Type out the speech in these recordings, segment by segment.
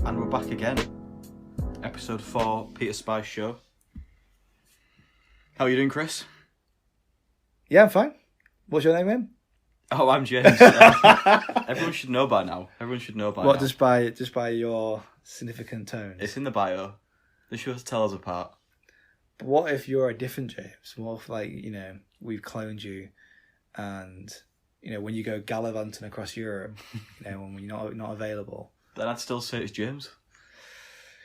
And we're back again. Episode 4, Peter Spice Show. How are you doing, Chris? Yeah, I'm fine. What's your name, man? Oh, I'm James. Everyone should know by now. What, just by your significant tones? It's in the bio. The shows tell us apart. But what if you're a different James? What if, we've cloned you and, when you go gallivanting across Europe, when you're not available. Then I'd still say it's James.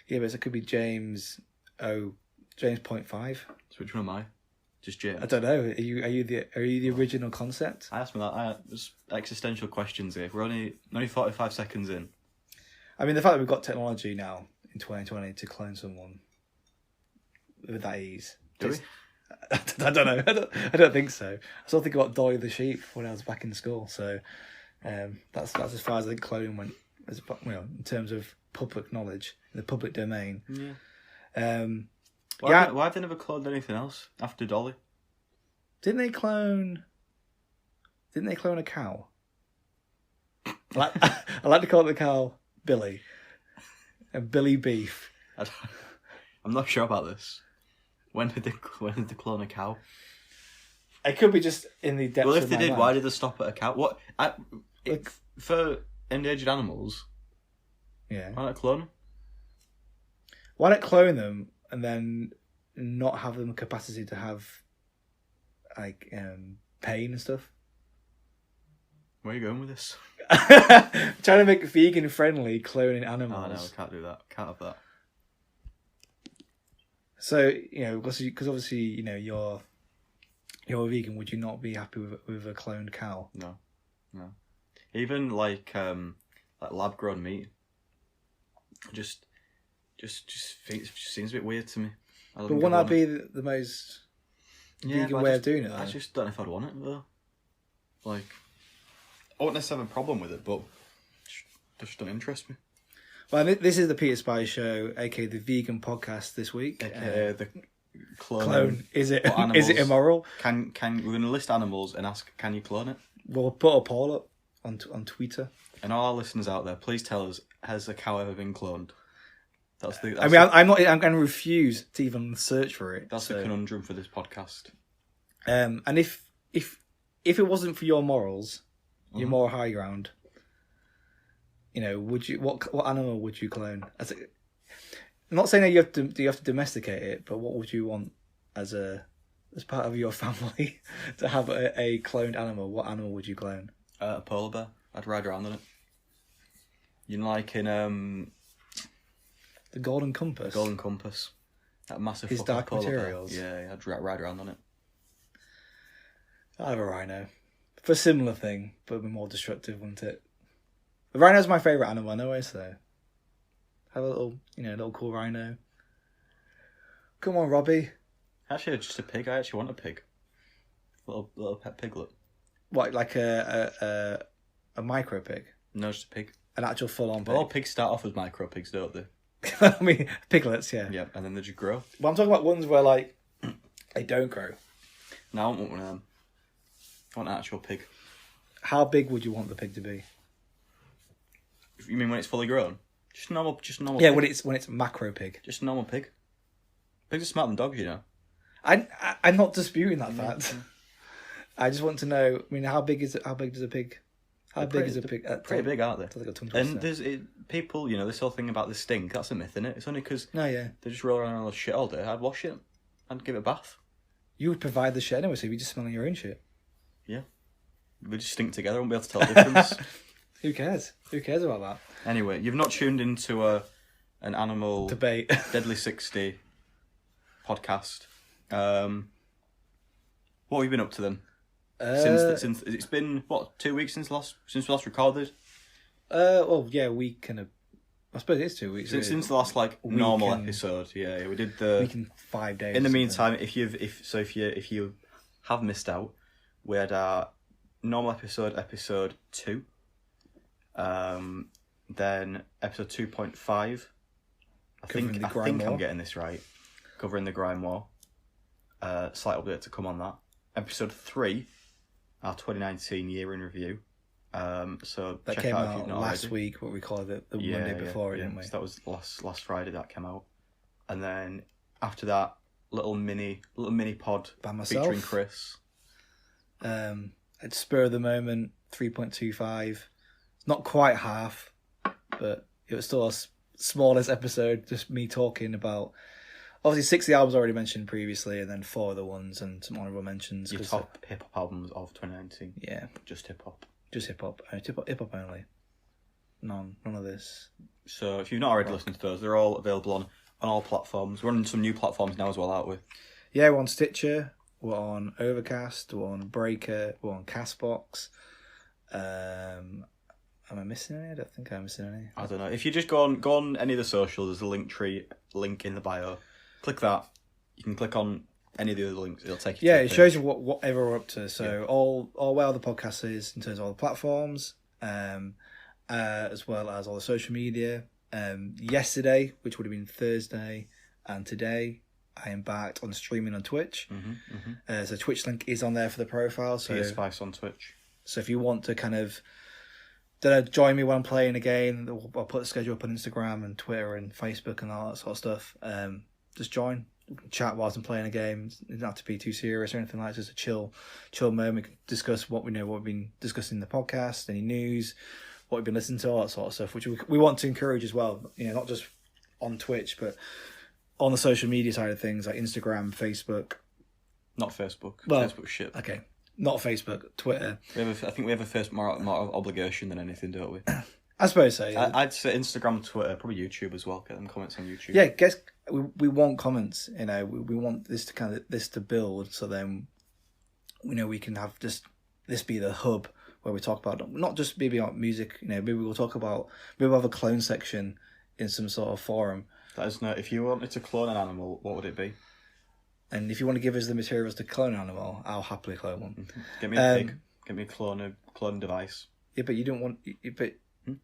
Yeah, but it could be James 0.5. So which one am I? Just James? I don't know. Are you the original concept? I asked me that. There's existential questions here. We're only 45 seconds in. I mean, the fact that we've got technology now in 2020 to clone someone with that ease. Do we? I don't know. I don't think so. I still think about Dolly the sheep when I was back in school. So that's as far as I think cloning went, in terms of public knowledge, in the public domain. Yeah. Why have they never cloned anything else after Dolly? Didn't they clone a cow? I like to call the cow Billy. And Billy Beef. I'm not sure about this. When did they clone a cow? It could be just in the depths. Well, if of they my did, mind. why did they stop at a cow? What? For endangered animals, Yeah. why not clone them? Why not clone them and then not have them capacity to have pain and stuff? Where are you going with this? Trying to make vegan friendly cloning animals. Oh no, we can't do that. Can't have that. So because obviously you're a vegan. Would you not be happy with a cloned cow? No. Even like lab grown meat, just seems a bit weird to me. But wouldn't that be the most vegan way of doing it? I just don't know if I'd want it though. Like, I wouldn't necessarily have a problem with it, but it just don't interest me. Well, this is the Peter Spice Show, aka the vegan podcast this week. AKA the clone. Is it immoral? Can we're going to list animals and ask, can you clone it? We'll put a poll up on Twitter. And all our listeners out there, please tell us: has a cow ever been cloned? I'm going to refuse to even search for it. That's the conundrum for this podcast. And if it wasn't for your morals, your moral high ground, would you what animal would you clone? I'm not saying that you have to domesticate it, but what would you want as part of your family to have a cloned animal? What animal would you clone? A polar bear. I'd ride around on it. Like in the Golden Compass. Golden Compass. That massive. His Dark Materials. Bear. Yeah, I'd ride around on it. I'd have a rhino. For a similar thing, but be more destructive, wouldn't it? The rhino's my favourite animal anyway, so have a little cool rhino. Come on, Robbie. Actually, just a pig. I actually want a pig. Little pet piglet. What, like a micro pig? No, just a pig. An actual full-on pig? Well, all pigs start off as micro pigs, don't they? I mean, piglets, yeah. Yeah, and then they just grow. But I'm talking about ones where, they don't grow. No, I want one of them. I want an actual pig. How big would you want the pig to be? You mean when it's fully grown? Just normal. Yeah, pig. when it's macro pig. Just a normal pig. Pigs are smarter than dogs, I'm not disputing that fact. I just want to know. I mean, how big does a pig? Big is a pig? Pretty big, aren't they? Like a tongue and twister. there's people, this whole thing about the stink. That's a myth, isn't it? It's only because yeah, they just roll around all the shit all day. I'd wash it. I'd give it a bath. You would provide the shit anyway, so you'd be just smelling your own shit. Yeah, we just stink together. I won't be able to tell the difference. Who cares? Who cares about that? Anyway, you've not tuned into an animal debate. Deadly 60 podcast. What have you been up to then? Since it's been 2 weeks since we last recorded. A week and I suppose it's 2 weeks. Since the last normal episode, yeah, we did the week and 5 days. In the meantime, if you have missed out, we had our normal episode 2. Then episode 2.5. I think I'm getting this right. Covering the Grime War. Slight update to come on that. Episode 3, our 2019 year in review. So That check came out if out you've not last already. week, what we call it, the Monday before, didn't we? So that was last Friday that came out, and then after that, little mini pod By myself. featuring Chris. At spur of the moment, 3.25. Not quite half, but it was still our smallest episode. Just me talking about, obviously 60 albums already mentioned previously, and then 4 other ones and some honourable mentions. Your top hip hop albums of 2019. Yeah, Just hip hop. just hip hop. Hip hop only. None of this. So if you've not already listened to those, they're all available on all platforms. We're on some new platforms now as well, aren't we? Yeah, we're on Stitcher, we're on Overcast, we're on Breaker, we're on Castbox. Am I missing any? I don't think I'm missing any. I don't know. If you just go on any of the socials, there's a link in the bio. Click that. You can click on any of the other links. It'll take you. Yeah, to it the shows page. you whatever we're up to. So all where the podcast is in terms of all the platforms, as well as all the social media. Yesterday, which would have been Thursday, and today, I embarked on streaming on Twitch. So Twitch link is on there for the profile. So PS Spice on Twitch. So if you want to kind of join me when I'm playing a game, I'll put the schedule up on Instagram and Twitter and Facebook and all that sort of stuff. Just join, chat whilst I'm playing a game. It doesn't have to be too serious or anything like that. Just a chill moment. Discuss what we've been discussing in the podcast, any news, what we've been listening to, all that sort of stuff, which we want to encourage as well. You know, not just on Twitch, but on the social media side of things, like Instagram, Facebook. Not Facebook. Well, Facebook shit. Okay. Not Facebook, Twitter. I think we have a first more obligation than anything, don't we? I suppose so. Yeah. I'd say Instagram, Twitter, probably YouTube as well. Get them comments on YouTube. Yeah, we want comments. You know, we want this to build. So then, we can have this be the hub where we talk about not just maybe about music. You know, maybe we'll have a clone section in some sort of forum. That is if you wanted to clone an animal, what would it be? And if you want to give us the materials to clone an animal, I'll happily clone one. Get me a pig. Get me a clone device. Yeah, but you don't want. But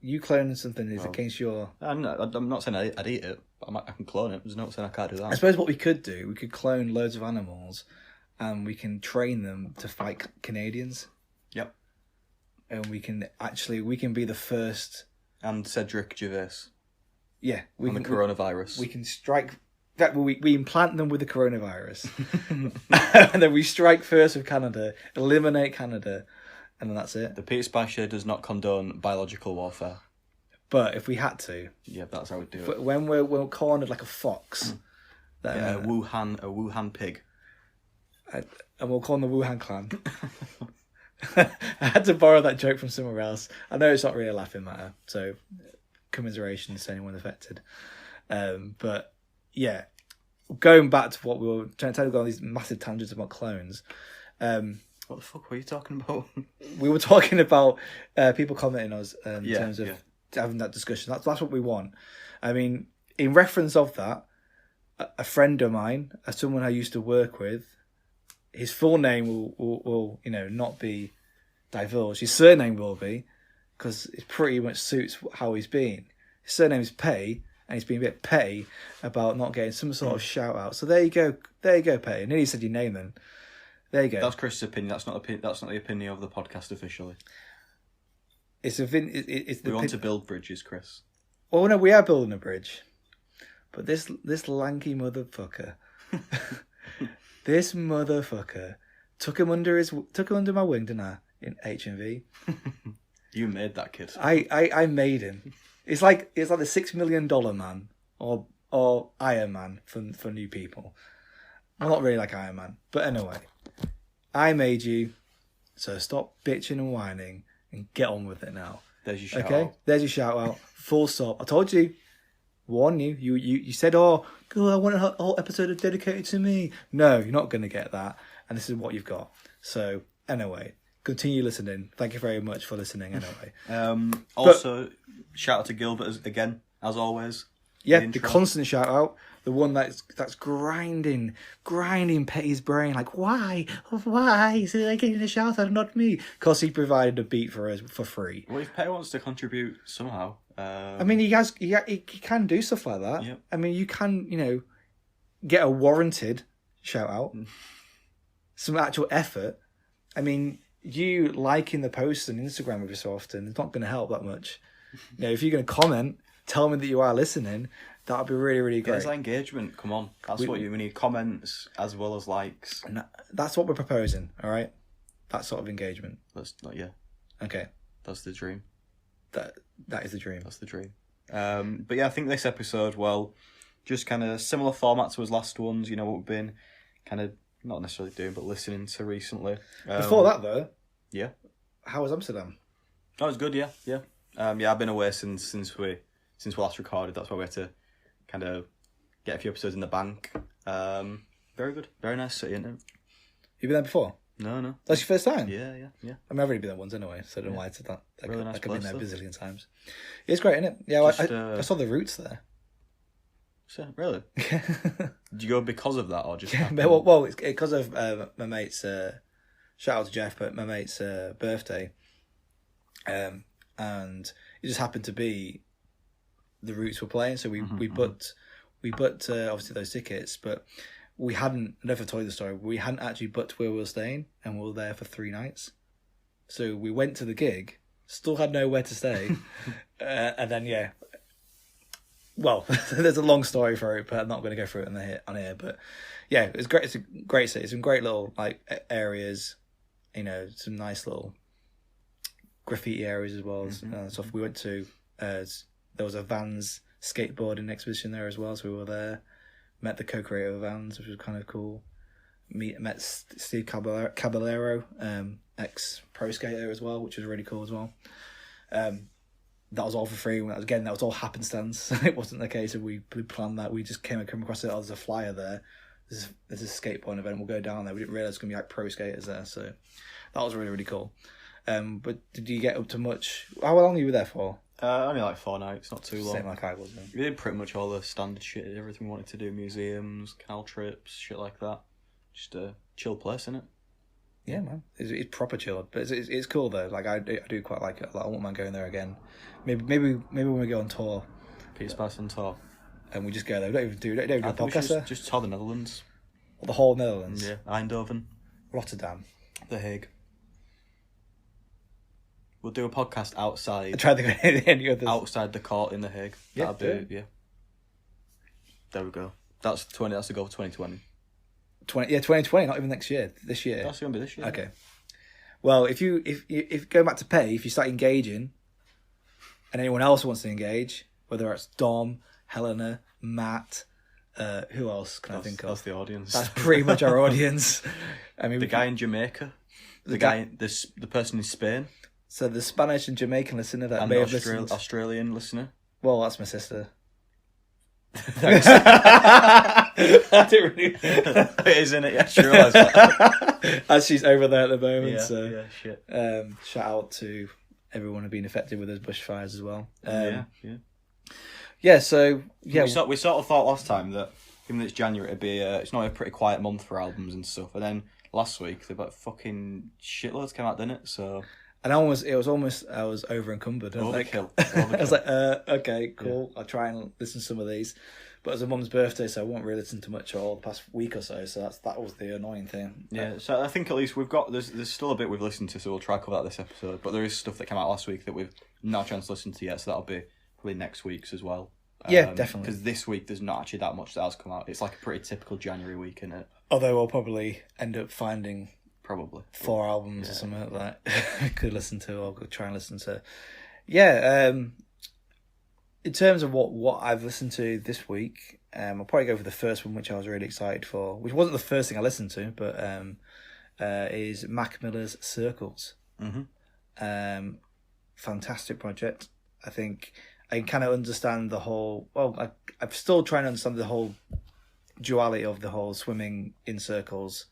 you cloning something is against your. I'm not saying I'd eat it. But I can clone it. There's no saying I can't do that. I suppose what we could do, we could clone loads of animals, and we can train them to fight Canadians. Yep. And we can be the first. And Cedric Gervais. Yeah, the coronavirus. We can strike. We implant them with the coronavirus, and then we strike first with Canada, eliminate Canada, and then that's it. The Peter Spice Show does not condone biological warfare. But if we had to, yeah, that's how we do it. But when we're cornered like a fox, a Wuhan pig, and we'll call them the Wuhan clan. I had to borrow that joke from somewhere else. I know it's not really a laughing matter, so commiserations to anyone affected. But yeah, going back to what we were trying to go on these massive tangents about clones. What the fuck were you talking about? We were talking about people commenting us in terms of having that discussion. That's what we want. I mean, in reference of that, a friend of mine, someone I used to work with, his full name will not be divulged. His surname will be, because it pretty much suits how he's been. His surname is Pay, and he's been a bit petty about not getting some sort of shout out. So there you go, Pay. I nearly said your name then. There you go. That's Chris's opinion. That's not the opinion of the podcast officially. We want to build bridges, Chris. Well, no, we are building a bridge, but this lanky motherfucker, this motherfucker took him under my wing, didn't I? In HMV. You made that kid. I made him. It's like the $6 million man or Iron Man for new people. I'm not really like Iron Man, but anyway, I made you. So stop bitching and whining and get on with it now. There's your shout okay? out. There's your shout out. Full stop. I told you. Warn you. You said, "Oh, God, I want a whole episode dedicated to me." No, you're not going to get that. And this is what you've got. So anyway, continue listening. Thank you very much for listening. Anyway. Also, shout out to Gilbert again, as always. Yeah, the constant shout out. The one that's grinding Petty's brain. Like, why is it getting a shout out and not me? Because he provided a beat for us for free. Well, if Petty wants to contribute somehow, I mean, he can do stuff like that. Yep. I mean, you can get a warranted shout out, some actual effort. I mean, you liking the posts on Instagram every so often is not going to help that much. You know, if you're going to comment, tell me that you are listening. That would be really, really great. There's engagement. Come on, that's what we need. Comments as well as likes. And that's what we're proposing. All right, that sort of engagement. That's not Okay. That's the dream. That is the dream. That's the dream. But yeah, I think this episode, well, just kind of similar format to his last ones. You know what we've been kind of not necessarily doing, but listening to recently. Before that, though. Yeah. How was Amsterdam? That was good. Yeah. I've been away since we last recorded. That's why we had to kind of get a few episodes in the bank. Very good. Very nice city, isn't it? You been there before? No. That's your first time? Yeah. I mean, I've already been there once anyway, so I don't know why I said that. Really nice I've been there a place, bazillion times. It's great, isn't it? Yeah, I saw the roots there. So, really? Did you go because of that, or just? Yeah, well, it's because of my mate's. Shout out to Jeff, but my mate's birthday, and it just happened to be the Roots were playing, so we booked obviously those tickets, but we hadn't. I never told you the story. We hadn't actually booked where we were staying, and we were there for 3 nights. So we went to the gig, still had nowhere to stay, and then well, there's a long story for it, but I'm not going to go through it on here. But yeah, it's great. It's a great city. Some great little areas, you know, some nice little graffiti areas as well. So we went to. There was a Vans skateboarding exhibition there as well, so we were there. Met the co-creator of Vans, which was kind of cool. Met Steve Caballero, ex pro skater as well, which was really cool as well. That was all for free. That was all happenstance. It wasn't the case of we planned that. We just came across it. Oh, there's a flyer there. There's a skateboarding event. We'll go down there. We didn't realise it was going to be like pro skaters there. So that was really, really cool. But did you get up to much? How long were you there for? Only like 4 nights, not too long. Same like I was. We did pretty much all the standard shit, everything we wanted to do, museums, canal trips, shit like that. Just a chill place, isn't it? Yeah, man, it's proper chilled, but it's cool though. Like I do quite like it. I wouldn't mind going there again. Maybe when we go on tour, Peter Spice on tour, and we just go there. We don't even do a podcast there. Just tour the Netherlands, or the whole Netherlands. Yeah, Eindhoven, Rotterdam, The Hague. We'll do a podcast outside. Try to go any others. Outside the court in The Hague. Yeah, yeah. There we go. That's the goal for 2020. 2020, not even next year. This year. That's going to be this year. Okay. Well, if going back to pay, if you start engaging, and anyone else wants to engage, whether it's Dom, Helena, Matt, who else can I think of? That's the audience. That's pretty much our audience. I mean, the guy in Jamaica, the person in Spain. So the Spanish and Jamaican listener that and may the have listened. Australian listener. Well, that's my sister. Thanks. I didn't really. It is, isn't it? Yeah, sure. Realise that. As she's over there at the moment. Yeah, so yeah, shit. Shout out to everyone who's been affected with those bushfires as well. Yeah. So yeah, we sort of thought last time that given that it's January, it'd be it's not a pretty quiet month for albums and stuff. And then last week, they about fucking shitloads came out, didn't it? So. And I was over encumbered. Overkill. I was like, okay, cool. I'll try and listen to some of these. But it was a mum's birthday, so I won't really listen to much all the past week or so. So that was the annoying thing. Yeah, so I think at least we've got there's still a bit we've listened to, so we'll try to cover that this episode. But there is stuff that came out last week that we've not had a chance to listen to yet, so that'll be probably next week's as well. Yeah, definitely. Because this week there's not actually that much that has come out. It's like a pretty typical January week, isn't it? Although we'll probably end up finding. Probably 4 albums or something like that we could listen to or could try and listen to. Yeah, in terms of what I've listened to this week, I'll probably go for the first one, which I was really excited for, which wasn't the first thing I listened to, but is Mac Miller's Circles. Mm-hmm. Fantastic project. I think I can kind of understand the whole... Well, I'm still trying to understand the whole duality of the whole swimming in circles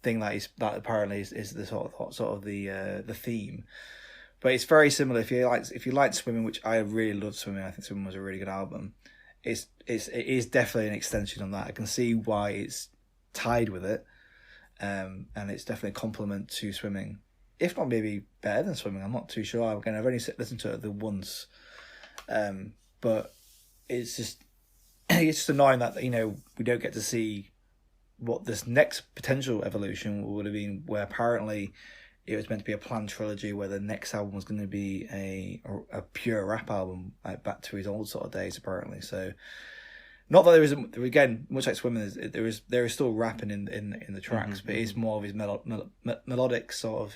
thing that apparently is the sort of the theme, but it's very similar. If you like swimming, which I really love swimming, I think Swimming was a really good album. It is definitely an extension on that. I can see why it's tied with it, and it's definitely a compliment to Swimming, if not maybe better than Swimming. I'm not too sure. Again, I've only listened to it the once, but it's just annoying that we don't get to see what this next potential evolution would have been, where apparently it was meant to be a planned trilogy, where the next album was going to be a pure rap album, like back to his old sort of days, apparently. So, not that there isn't, again, much like Swimming, there is still rapping in the tracks, but it's more of his melodic sort of,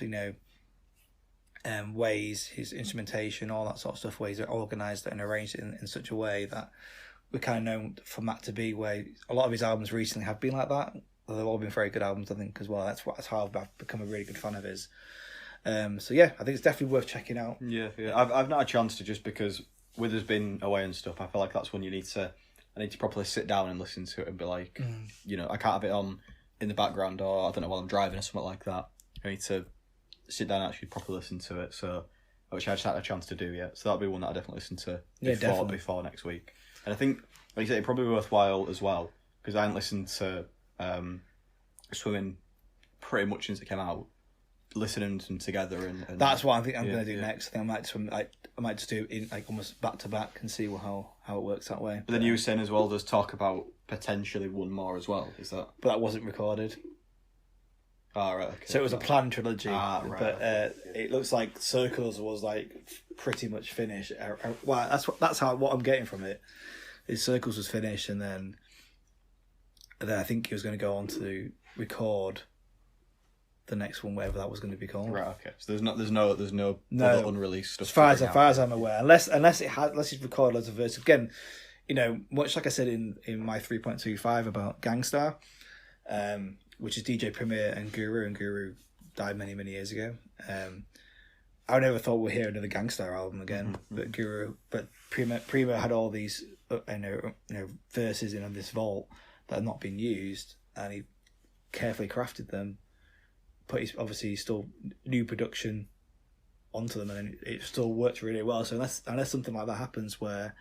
ways, his instrumentation, all that sort of stuff, ways are organised and arranged in such a way that we kind of know for Matt to be, where a lot of his albums recently have been like that. They've all been very good albums, I think, as well. That's how I've become a really good fan of his. So yeah, I think it's definitely worth checking out. Yeah. I've not had a chance to, just because with us being away and stuff. I feel like that's when I need to properly sit down and listen to it and be like, I can't have it on in the background, or I don't know, while I'm driving or something like that. I need to sit down and actually properly listen to it. So, which I just had a chance to do yet. So that'll be one that I definitely listen to before next week. And I think, like you said, it'd probably be worthwhile as well, because I hadn't listened to Swimming pretty much since it came out. Listening to them together and that's what I think I'm going to do next. I think I might just do it in like almost back to back and see how it works that way. But then you were saying as well, there's talk about potentially one more as well. Is that? But that wasn't recorded. Ah, right. Okay. So it was a planned trilogy. Right. But it looks like Circles was like pretty much finished. Well, that's what I'm getting from it. Is Circles was finished, and then I think he was going to go on to record the next one, whatever that was going to be called. Right. Okay. So there's no other unreleased stuff. As far as I'm aware, unless he's recorded loads of verses. Again, much like I said in my 3.25 about Gangstar, which is DJ Premier and Guru died many years ago. I never thought we'd hear another Gangstar album again, but Premier had all these verses in this vault that had not been used, and he carefully crafted them. Put obviously still new production onto them, and it still works really well. So unless something like that happens where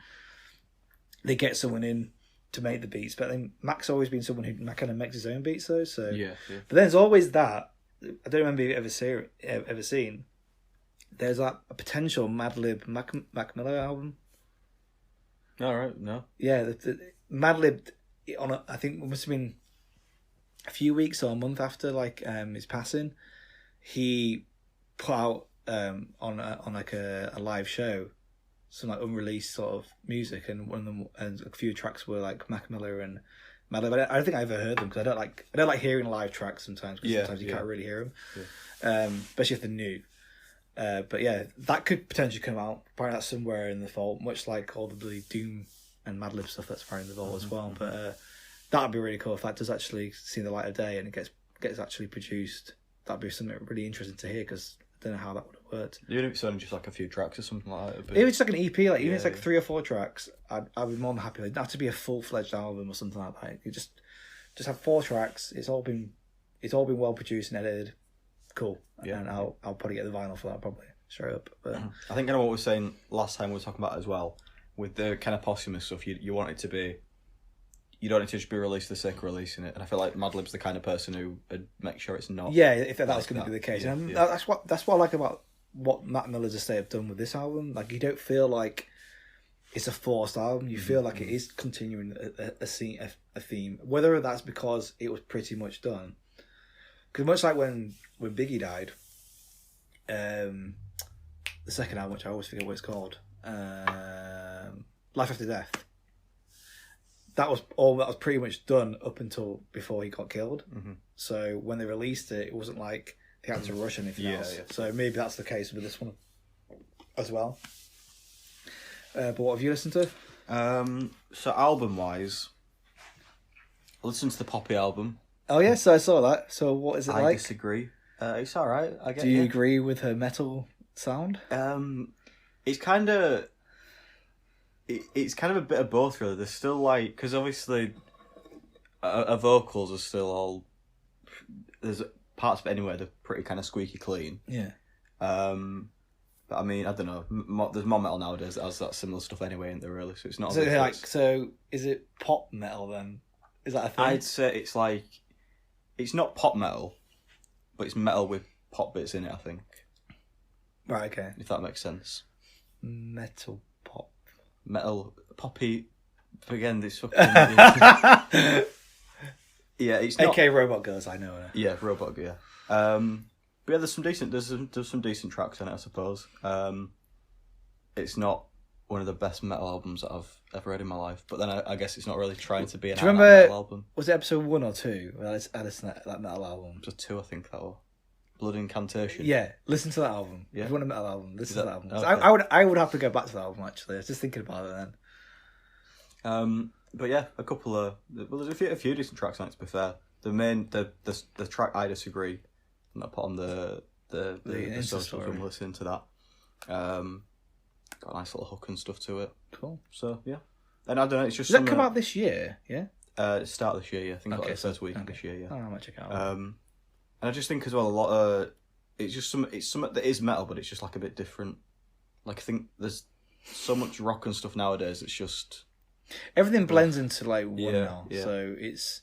they get someone in to make the beats, but then Mac's always been someone who kind of makes his own beats though. So yeah. But then there's always that. I don't remember if you've ever seen. There's that a potential Madlib Mac Miller album. All right, no. Yeah, the Madlib I think it must have been a few weeks or a month after his passing, he put out on like a live show some like unreleased sort of music, and one of them and a few tracks were like Mac Miller and Madlib. I don't think I ever heard them, because I don't like hearing live tracks sometimes, because sometimes you can't really hear them, especially if they're new. But yeah, that could potentially come out. Probably that's somewhere in the vault, much like all the bloody Doom and Madlib stuff that's probably in the vault as well. But that'd be really cool if that does actually see the light of day and it gets actually produced. That'd be something really interesting to hear, because I don't know how that would have worked. Even if it's only just like a few tracks or something like that. If it's like an EP, even if it's like 3 or 4 tracks, I'd be more than happy. It'd have to be a full-fledged album or something like that. You just have 4 tracks. It's all been well produced and edited. Cool. Yeah. And I'll probably get the vinyl for that probably straight up. But I think kind of what we were saying last time we were talking about as well, with the kind of posthumous stuff, you want it to be. You don't need to just be released for the sake of releasing it, and I feel like Madlib's the kind of person who would make sure it's not. Yeah, if that's going to be the case, and that's what I like about what Mac Miller's estate have done with this album. Like, you don't feel like it's a forced album. You feel like it is continuing a theme, whether that's because it was pretty much done. Because much like when Biggie died, the second album, which I always forget what it's called, Life After Death. That was pretty much done up until before he got killed. Mm-hmm. So when they released it, it wasn't like they had to rush anything else. Yeah. So maybe that's the case with this one as well. But what have you listened to? So album-wise, I listened to the Poppy album. Oh yeah, so I saw that. So what is it like? I disagree. It's all right. Do you agree with her metal sound? It's kind of... It's kind of a bit of both, really. There's still because obviously her vocals are still all. There's parts of it anyway they're pretty kind of squeaky clean. Yeah. But I mean, I don't know. There's more metal nowadays that has that similar stuff anyway, isn't there? Really, so it's not. So is it pop metal then? Is that a thing? I'd say it's it's not pop metal, but it's metal with pop bits in it. I think. Right. Okay. If that makes sense. Metal pop. Metal poppy again. This fucking Yeah, it's not. AK Robot Girls, I know her. Yeah, Robot. Yeah. But yeah, there's some decent tracks in it, I suppose. It's not one of the best metal albums that I've ever read in my life, but then I guess it's not really trying to be an metal album. Was it episode 1 or 2? I listened to that metal album. Just 2, I think that was. Blood Incantation. Yeah, listen to that album. Yeah. If you want a metal album, listen to that album. Okay. I would have to go back to that album actually. I was just thinking about it then. But yeah, a couple of there's a few decent tracks on it. To be fair, the track I Disagree, and I put on the social from listening to that. Got a nice little hook and stuff to it. Cool. So yeah, and I don't know. It's just Does that come out this year? Yeah. Start of this year. Yeah, I think like the first week of this year. Yeah. Oh, I might check it out. And I just think as well a lot of it's something that is metal, but it's just like a bit different. Like I think there's so much rock and stuff nowadays. It's just everything blends into like one now. Yeah. So it's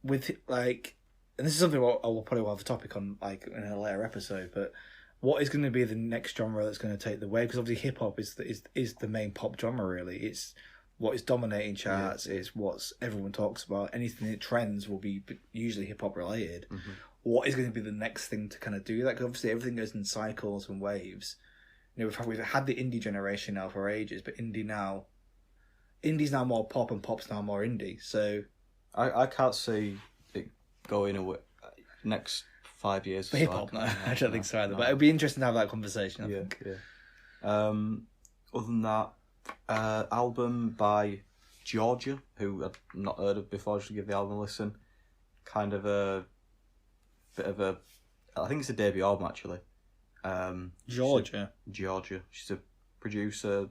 with like, and this is something I will probably have a topic on like in a later episode. But what is going to be the next genre that's going to take the way? Because obviously hip hop is the main pop genre. Really, it's what is dominating charts. Yeah. It's what everyone talks about. Anything that trends will be usually hip hop related. Mm-hmm. What is going to be the next thing to kind of do that? Because obviously everything goes in cycles and waves. You know, we've had the indie generation now for ages, but indie's now more pop and pop's now more indie. So I can't see it going away next 5 years for hip hop. No, I don't think so either. No. But it'd be interesting to have that conversation. I think. Yeah. Other than that, album by Georgia, who I've not heard of before. I should give the album a listen. Kind of a bit of a, I think it's a debut album actually. Georgia. She's a producer,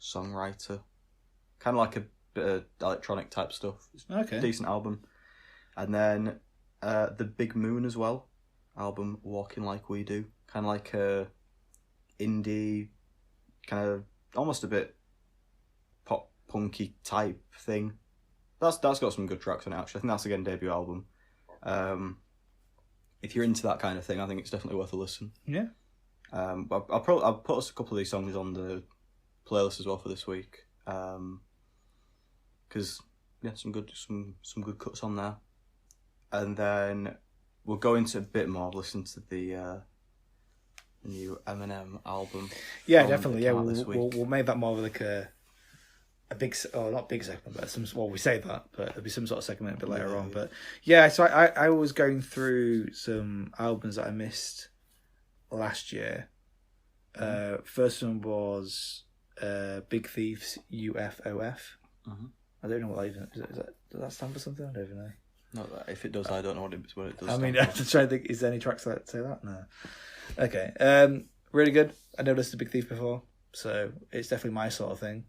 songwriter, kind of like a bit of electronic type stuff. It's okay. Decent album. And then The Big Moon as well, album Walking Like We Do, kind of like a indie, kind of almost a bit pop punky type thing. That's got some good tracks on it actually. I think that's again debut album. If you're into that kind of thing, I think it's definitely worth a listen. Yeah. I'll put a couple of these songs on the playlist as well for this week. Because some good cuts on there. And then we'll go into a bit more. Listen to the new Eminem album. Yeah, definitely. Yeah, we'll make that more of like a big, not big segment, but we say that, but there'll be some sort of segment a bit later on. But yeah, so I was going through some albums that I missed last year. First one was Big Thief's UFOF. Mm-hmm. I don't know what that even is. Does that stand for something? I don't even know. No, if it does, I don't know what it does. I mean, I'm just trying to think. Is there any tracks that say that? No. Okay. Really good. I never listened to Big Thief before, so it's definitely my sort of thing.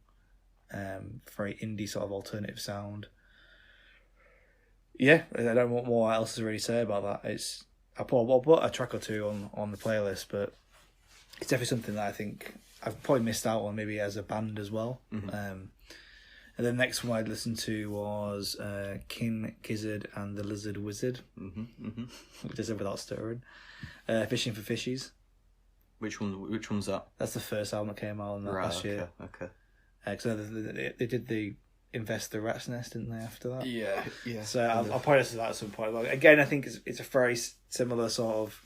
Very indie sort of alternative sound. Yeah, I don't know what more else to really say about that. I'll put a track or two on the playlist, but it's definitely something that I think I've probably missed out on maybe as a band as well. Mm-hmm. And then the next one I listened to was King Gizzard and the Lizard Wizard, which is without stirring. Fishing for Fishies. Which one's that? That's the first album that came out last year. Okay. So they did the Invest the Rat's Nest, didn't they? After that, yeah. So I'll probably listen to that at some point. But again, I think it's a very similar sort of,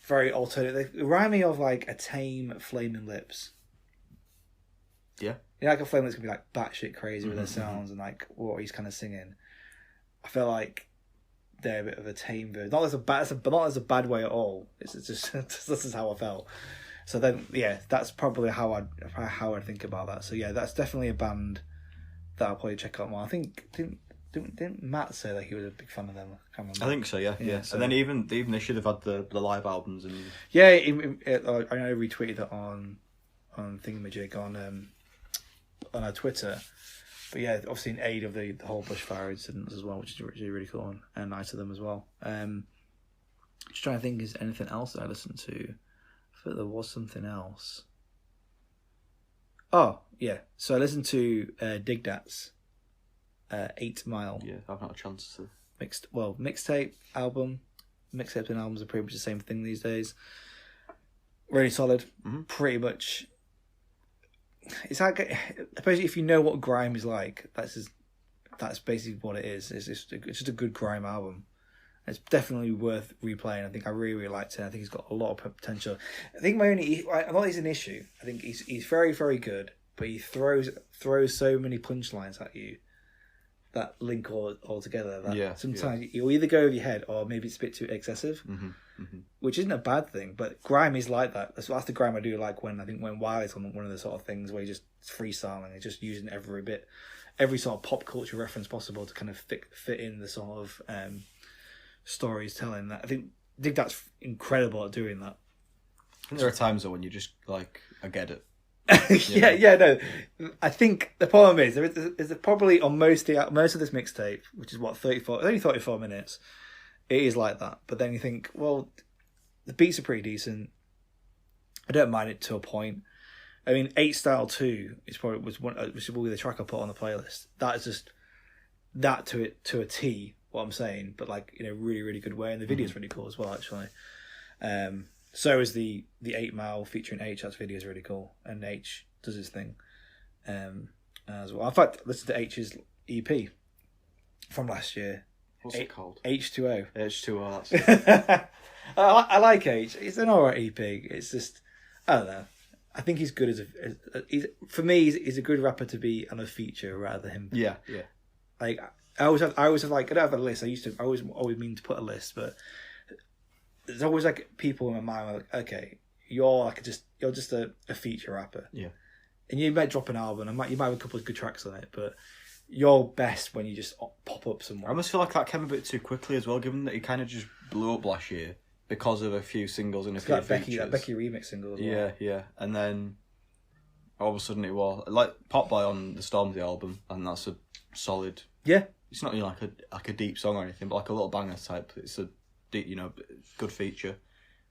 very alternative. They remind me of like a tame Flaming Lips. Yeah. You know, like a Flaming Lips can be like batshit crazy with their sounds and like what he's kind of singing. I feel like they're a bit of a tame version. Not as a bad way at all. It's just this is how I felt. So then, yeah, that's probably how I'd think about that. So yeah, that's definitely a band that I'll probably check out more. I think didn't Matt say that he was a big fan of them? I can't remember. I think so. Yeah. So. And then even they should have had the live albums and. Yeah, I know retweeted that on Thingamajig on our Twitter. But yeah, obviously in aid of the whole bushfire incidents as well, which is really cool and nice of them as well. Just trying to think, is anything else that I listened to? I thought there was something else. Oh, yeah. So I listened to Dig Dat's 8 Mile. Yeah, I've not a chance to. Mixtape album. Mixtapes and albums are pretty much the same thing these days. Really solid. Mm-hmm. Pretty much. It's like, especially if you know what grime is like, that's just that's basically what it is. It's just a good grime album. It's definitely worth replaying. I think I really, really liked it. I think he's got a lot of potential. I think not he's an issue. I think he's very, very good, but he throws so many punchlines at you that link all together. That sometimes you'll either go over your head or maybe it's a bit too excessive, which isn't a bad thing. But grime is like that. That's the grime I do like when Wiley's on one of the sort of things where he's just freestyling and just using every sort of pop culture reference possible to kind of fit in the sort of stories telling that. I think that's incredible at doing that. There are times though when you just like, I get it. No. I think the problem is there's probably on most of this mixtape, which is what 34 minutes. It is like that, but then you think, well, the beats are pretty decent. I don't mind it to a point. I mean, 8 Style 2 which will be the track I put on the playlist. That is just that to a T. What I'm saying, but like in a really, really good way, and the video's really cool as well, actually. So is the 8 Mile featuring H. That video is really cool, and H does his thing as well. In fact, listen to H's EP from last year. What's it called? H2O. H2O. That's I like H. It's an alright EP. It's just, I don't know. I think he's good for me. He's a good rapper to be on a feature rather than him. Yeah. Like I always have like, I don't have a list. I always mean to put a list, but there's always like people in my mind like, okay, you're just a feature rapper. Yeah. And you might drop an album, you might have a couple of good tracks on it, but you're best when you just pop up somewhere. I almost feel like that came a bit too quickly as well, given that he kind of just blew up last year because of a few singles and a few features. That Becky remix single as well. Yeah. And then all of a sudden it was like Pop Boy on the Stormzy album, and that's a solid. Yeah. It's not like a deep song or anything, but like a little banger type. It's a deep, good feature.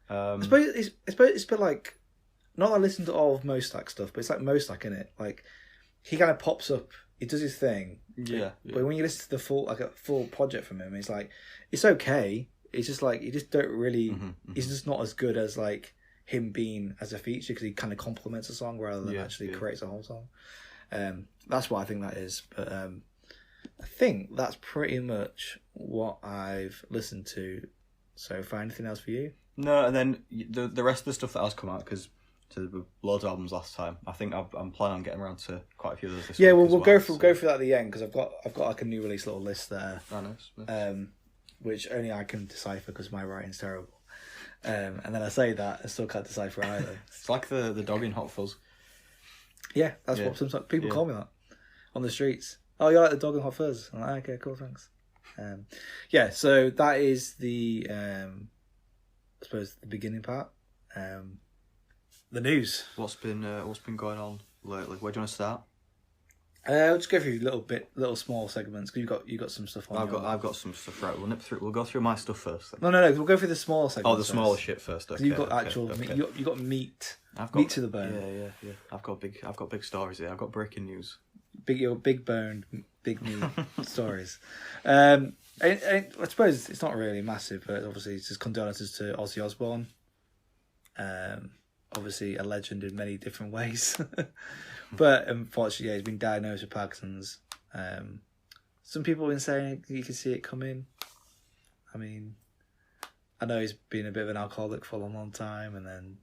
I suppose it's a bit like, not that I listen to all of Mostak stuff, but it's like Mostak, innit? Like he kind of pops up, he does his thing. Yeah. But when you listen to a full project from him, it's like it's okay. It's just like you just don't really. He's just not as good as like him being as a feature, because he kind of complements a song rather than actually creates a whole song. That's what I think that is. But I think that's pretty much what I've listened to so far. Anything else for you? No, and then the rest of the stuff that has come out, because there were loads of albums last time. I think I'm planning on getting around to quite a few of those this week. We'll go through that at the end, because I've got like a new release little list there. Oh, nice. Which only I can decipher because my writing's terrible. And then I say that I still can't decipher either. It's like the dog in Hot Fuzz. Yeah, that's what sometimes people call me that on the streets. Oh, you're like the dog in Hot Fuzz. I'm like, okay, cool, thanks. So that is the I suppose the beginning part. The news. What's been going on lately? Where do you want to start? I'll just go through little small segments, because you've got some stuff on. I've got some stuff. Right, we'll go through my stuff first. Then. No. We'll go through the small segments. Oh, the smaller shit first. Okay. You've got meat. You've got meat. Meat to the bone. Yeah. I've got big stories here. I've got breaking news. Big bone, big meat stories. I suppose it's not really massive, but obviously it's just condolences to Ozzy Osbourne. Obviously a legend in many different ways. But unfortunately, he's been diagnosed with Parkinson's. Some people have been saying you can see it coming. I mean, I know he's been a bit of an alcoholic for a long time, and then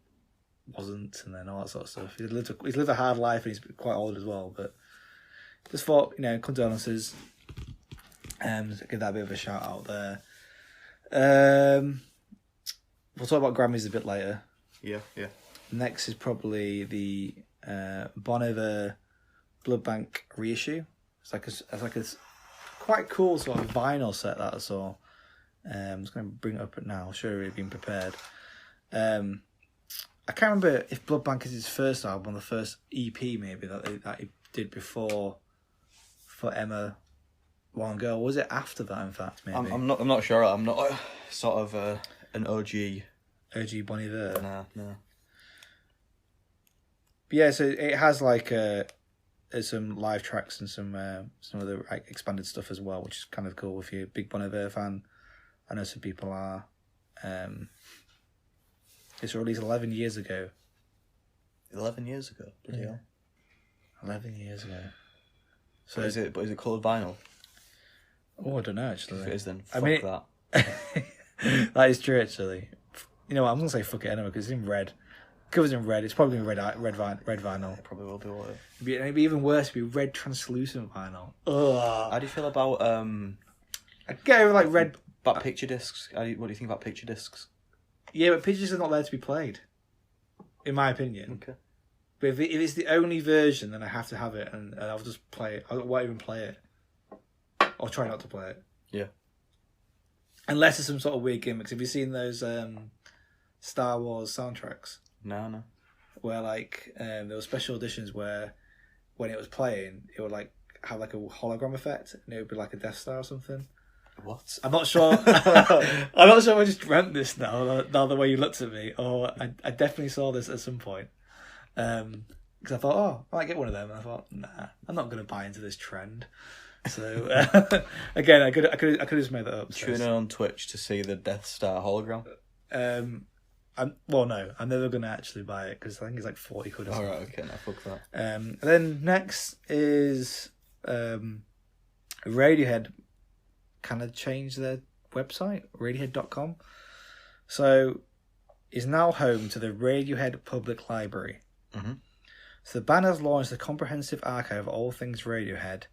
wasn't, and then all that sort of stuff. He's lived a hard life, and he's quite old as well. But just thought, condolences. Give that a bit of a shout out there. We'll talk about Grammys a bit later. Yeah. Next is probably the Bon Iver Blood Bank reissue. It's like a quite cool sort of vinyl set that I saw. I'm just going to bring it up now. I'll show you it's been prepared. I can't remember if Blood Bank is his first album, the first EP maybe that he did before for Emma One Girl. Was it after that? In fact, maybe I'm not sure. I'm not sort of an OG Bon Iver. No. But yeah, so it has like some live tracks and some other like expanded stuff as well, which is kind of cool if you're a big Bon Iver fan. I know some people are. It's released 11 years ago. 11 years ago? Yeah. 11 years ago. So is it coloured vinyl? Oh, I don't know actually. If it is, then I fuck mean, that. that is true actually. You know what? I'm gonna say fuck it anyway because it's in red. Covers in red. It's probably red vinyl. It probably will be all it. It'd be even worse. It'd be red translucent vinyl. Ugh. How do you feel about I'd get over like red. about picture discs? What do you think about picture discs? Yeah, but pictures are not there to be played, in my opinion. Okay. But if it's the only version, then I have to have it, and I'll just play it. I won't even play it. I'll try not to play it. Yeah. Unless it's some sort of weird gimmicks. Have you seen those Star Wars soundtracks? No. Where like there were special editions where when it was playing, it would like have like a hologram effect, and it would be like a Death Star or something. What? I'm not sure. I'm not sure if I just dreamt this now the way you looked at me, or I definitely saw this at some point. Because I thought, oh, I might get one of them, and I thought, nah, I'm not going to buy into this trend. So again, I could just made that up. Tune in on Twitch to see the Death Star hologram. No, I'm never going to actually buy it because I think it's like 40 quid. All right, okay, now fuck that. And then next is Radiohead kind of changed their website, Radiohead.com. So is now home to the Radiohead Public Library. Mm-hmm. So the band has launched a comprehensive archive of all things Radiohead.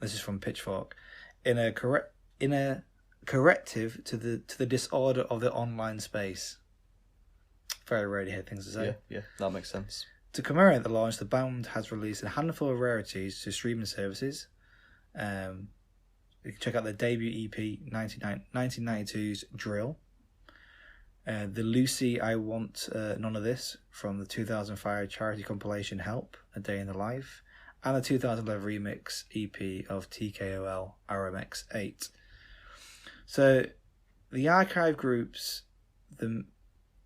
This is from Pitchfork. In a corrective to the disorder of the online space. Very Radiohead things to say. Yeah, that makes sense. To commemorate the launch, the band has released a handful of rarities to streaming services. You can check out their debut EP, 1992's Drill. The Lucy I Want None of This from the 2005 charity compilation Help, A Day in the Life. And the 2011 remix EP of TKOL RMX 8. So the archive groups the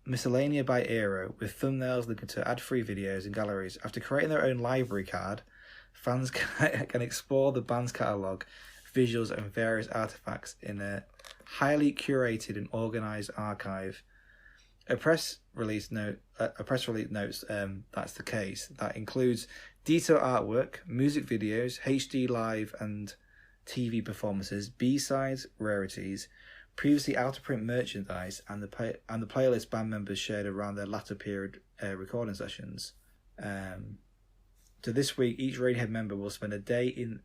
Miscellanea by Era with thumbnails linking to ad-free videos and galleries. After creating their own library card, fans can explore the band's catalogue, visuals and various artifacts in a highly curated and organised archive. A press release notes that's the case. That includes detailed artwork, music videos, HD live and TV performances, B-sides, rarities, previously out-of-print merchandise, and the playlist band members shared around their latter period recording sessions. So this week, each Radiohead member will spend a day in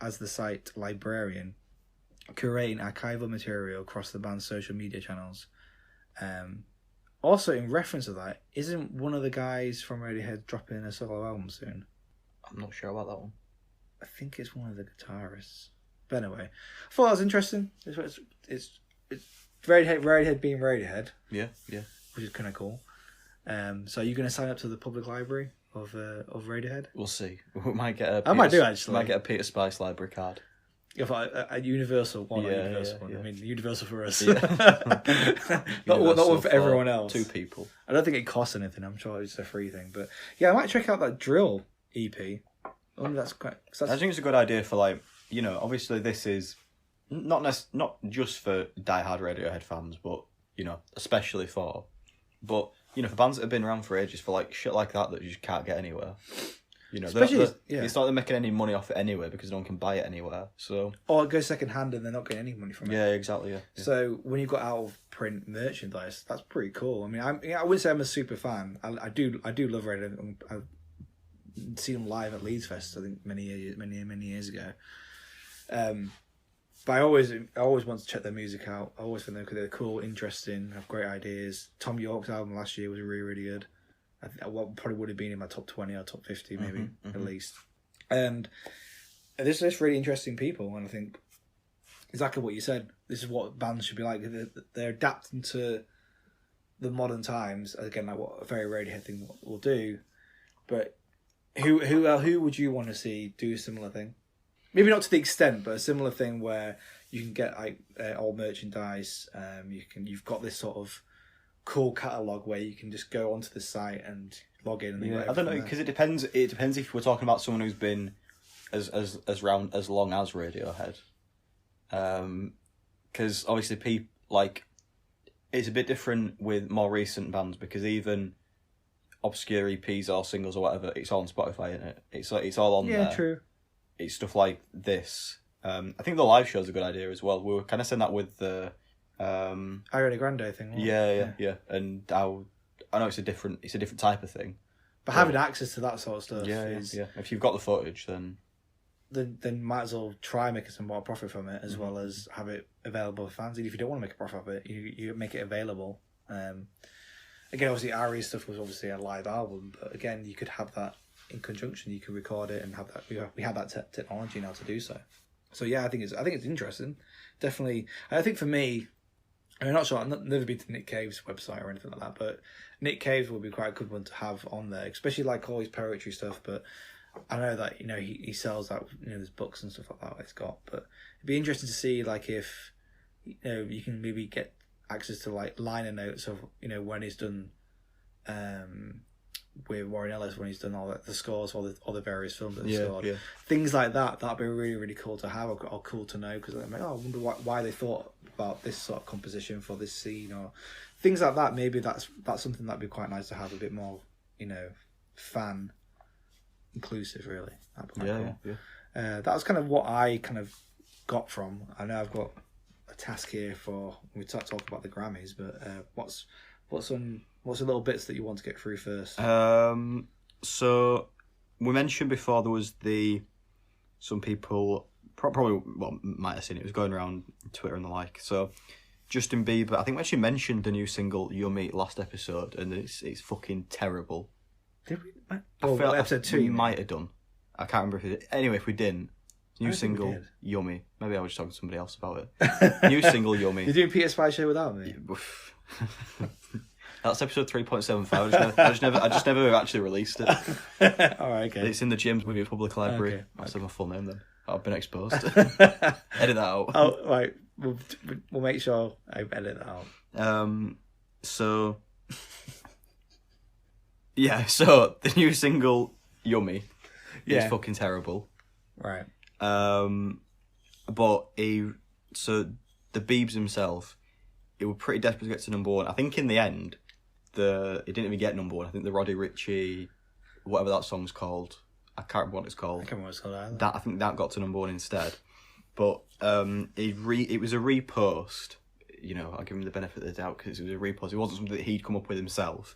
as the site librarian, curating archival material across the band's social media channels. Also, in reference to that, isn't one of the guys from Radiohead dropping a solo album soon? I'm not sure about that one. I think it's one of the guitarists. But anyway, I thought that was interesting. It's Radiohead being Radiohead. Yeah. Which is kind of cool. So are you going to sign up to the public library of Radiohead? We'll see. We might get I might do, actually. Might get a Peter Spice library card. If a Universal one, yeah, Universal one. Yeah. I mean, Universal for us. Yeah. not one for everyone else. 2 people. I don't think it costs anything. I'm sure it's a free thing. But yeah, I might check out that Drill EP. That's quite. I think it's a good idea for, like, you know, obviously this is not just for diehard Radiohead fans, but, you know, especially for, but, you know, for bands that have been around for ages, for like shit like that you just can't get anywhere. You know, it's not like they're making any money off it anyway because no one can buy it anywhere. So, or it goes second hand and they're not getting any money from it. Yeah, exactly. Yeah. So when you've got out of print merchandise, that's pretty cool. I mean, I wouldn't say I'm a super fan. I do love Radiohead. I've seen them live at Leeds Fest, I think many years ago. But I always want to check their music out. I always think they're cool, interesting, have great ideas. Tom York's album last year was really, really good. I think probably would have been in my top 20 or top 50 maybe, at least. And there's just really interesting people, and I think exactly what you said. This is what bands should be like. They're adapting to the modern times. Again, like what a very Radiohead thing will do. But who would you want to see do a similar thing? Maybe not to the extent, but a similar thing where you can get like old merchandise. You've got this sort of cool catalogue where you can just go onto the site and log in. And I don't know, because it depends. It depends if we're talking about someone who's been as round as long as Radiohead. Because obviously it's a bit different with more recent bands, because even obscure EPs or singles or whatever, it's all on Spotify, isn't it? It's all on there. Yeah, true. It's stuff like this. I think the live show's a good idea as well. We were kind of saying that with the Ariana Grande thing. Wasn't yeah, and how I know it's a different type of thing. But having access to that sort of stuff is... Yeah. If you've got the footage, then might as well try making some more profit from it, as well as have it available for fans. And if you don't want to make a profit of it, you make it available. Again, obviously, Ari's stuff was obviously a live album, but again, you could have that in conjunction. You could record it and have that. We have that technology now to do so. So yeah, I think it's interesting. Definitely, I think for me, I'm not sure. I've never been to Nick Cave's website or anything like that, but Nick Cave's would be quite a good one to have on there, especially like all his poetry stuff. But I know that he sells that there's books and stuff like that he's got. But it'd be interesting to see like if you can maybe get access to like liner notes of when he's done with Warren Ellis, when he's done all the scores for all the various films that he's scored. Things like that. That'd be really, really cool to have or cool to know, because I'm like, I wonder why they thought about this sort of composition for this scene or things like that. Maybe that's something that'd be quite nice to have a bit more fan inclusive, really. That'd be quite cool. That was kind of what I kind of got from. I know I've got a task here for when we talk about the Grammys, but what's the little bits that you want to get through first? So we mentioned before there was some people probably might have seen it. It was going around Twitter and the like. So Justin Bieber, I think we actually mentioned the new single "Yummy" last episode, and it's fucking terrible. Did we? I feel like episode 2 you might have done. I can't remember if we did. Anyway, if we didn't, new single "Yummy." Maybe I was talking to somebody else about it. New single "Yummy." You're doing Peter Spy Show without me. That's episode 3.75. I just never actually released it. All right, okay. It's in the gym with your public library. Okay, I said my full name then. I've been exposed. Edit that out. Oh, right. We'll make sure I edit that out. So the new single "Yummy" is fucking terrible. Right. But the Biebs himself, it was pretty desperate to get to number one. I think in the end, it didn't even get number one. I think the Roddy Ricci, whatever that song's called, I can't remember what it's called. I can't remember what it's called either. I think that got to number one instead. But it was a repost. I'll give him the benefit of the doubt because it was a repost. It wasn't something that he'd come up with himself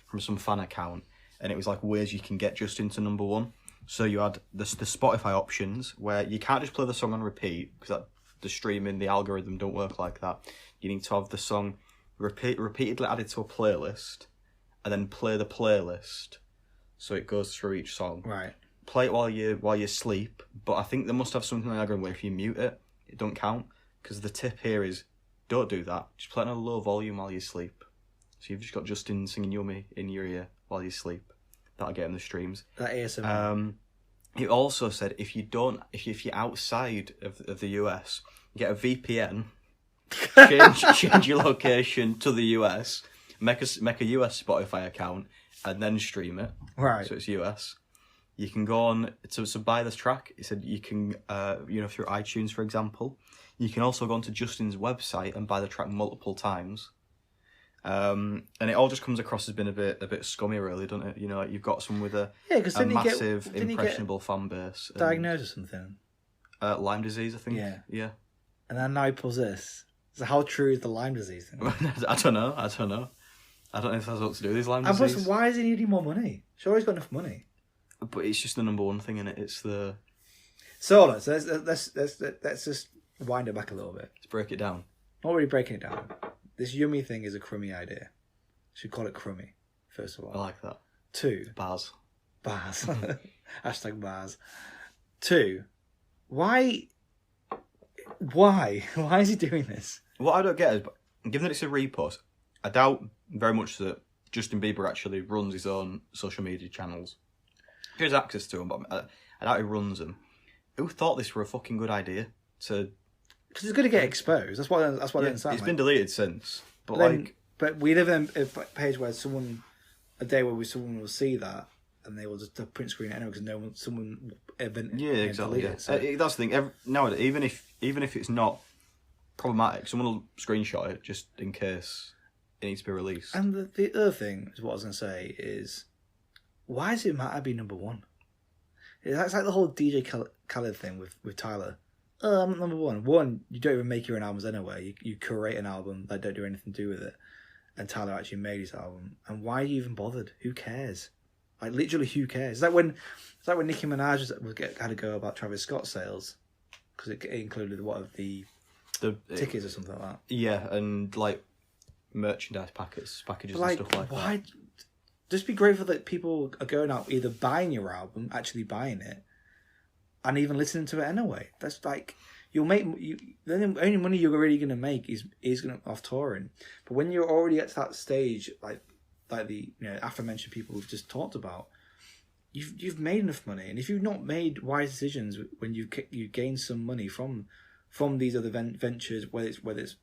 from some fan account. And it was like ways you can get just into number one. So you had the Spotify options where you can't just play the song on repeat because the streaming, the algorithm don't work like that. You need to have the song repeatedly added to a playlist and then play the playlist so it goes through each song. Right. Play it while you sleep, but I think they must have something like that where if you mute it, it don't count. Because the tip here is don't do that. Just play it on a low volume while you sleep. So you've just got Justin singing "Yummy" in your ear while you sleep. That'll get him the streams. That ASMR. It also said if you're outside of the US, get a VPN, change your location to the US, make a US Spotify account, and then stream it. Right. So it's US. You can go on to buy this track. It said you can through iTunes, for example. You can also go onto Justin's website and buy the track multiple times. And it all just comes across as being a bit scummy, really, doesn't it? Like you've got someone with a massive, impressionable fan base. Diagnosed or something? Lyme disease, I think. Yeah. And then now he pulls this. So how true is the Lyme disease thing? I don't know. I don't know if that's what to do with his Lyme disease. Plus, why is he needing more money? Sure, he's got enough money. But it's just the number one thing, innit? It's the... So let's just wind it back a little bit. Let's break it down. Not really breaking it down. This "Yummy" thing is a crummy idea. Should call it crummy, first of all. I like that. 2. Bars. Hashtag bars. 2. Why is he doing this? What I don't get is, given that it's a repost, I doubt very much that Justin Bieber actually runs his own social media channels. He has access to them, but I doubt he runs them. Who thought this were a fucking good idea? Because it's going to get exposed. That's what it's been deleted since. But but we live in a page where someone will see that and they will just print screen it anyway because someone exactly. It, so. That's the thing. Nowadays, even if it's not problematic, someone will screenshot it just in case it needs to be released. And the other thing is what I was going to say is, why does it matter being number one? That's like the whole DJ Khaled thing with Tyler. Number one, you don't even make your own albums anyway. You curate an album that don't do anything to do with it. And Tyler actually made his album. And why are you even bothered? Who cares? Like, literally, who cares? It's like when Nicki Minaj had to go about Travis Scott sales because it included the tickets or something like that. Yeah, and like merchandise packages and stuff like why, that. Just be grateful that people are going out either buying your album, actually buying it, and even listening to it anyway. That's like the only money you're really going to make is going to off touring. But when you're already at that stage, like the aforementioned people we've just talked about, you've made enough money, and if you've not made wise decisions when you gain some money from these other ventures, whether it's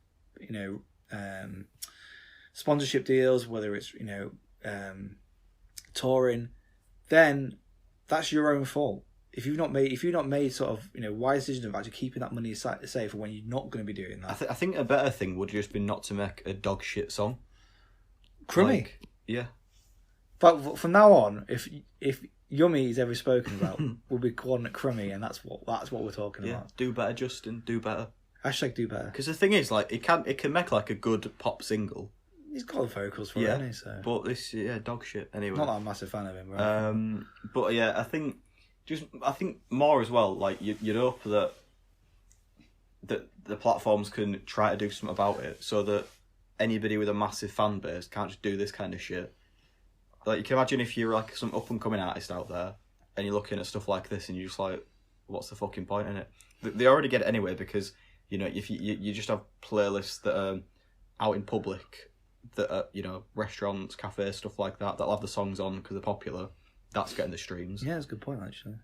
sponsorship deals, whether it's touring, then that's your own fault. If you've not made sort of wise decisions of actually keeping that money aside for when you're not going to be doing that. I think a better thing would just be not to make a dog shit song. Crummy. Yeah. But from now on, if Yummy is ever spoken about, we'll be calling it Crummy, and that's what we're talking about. Do better, Justin. Do better. Hashtag do better. Because the thing is, like, it can make like a good pop single. He's got the vocals for it, hasn't he? So. But this, dog shit. Anyway. Not that I'm a massive fan of him. Right? But yeah, I think more as well. Like you'd hope that the platforms can try to do something about it, so that anybody with a massive fan base can't just do this kind of shit. Like, you can imagine if you're like some up and coming artist out there, and you're looking at stuff like this, and you're just like, what's the fucking point in it? They already get it anyway, because if you just have playlists that are out in public, that are restaurants, cafes, stuff like that, that'll have the songs on because they're popular. That's getting the streams. Yeah, that's a good point, actually.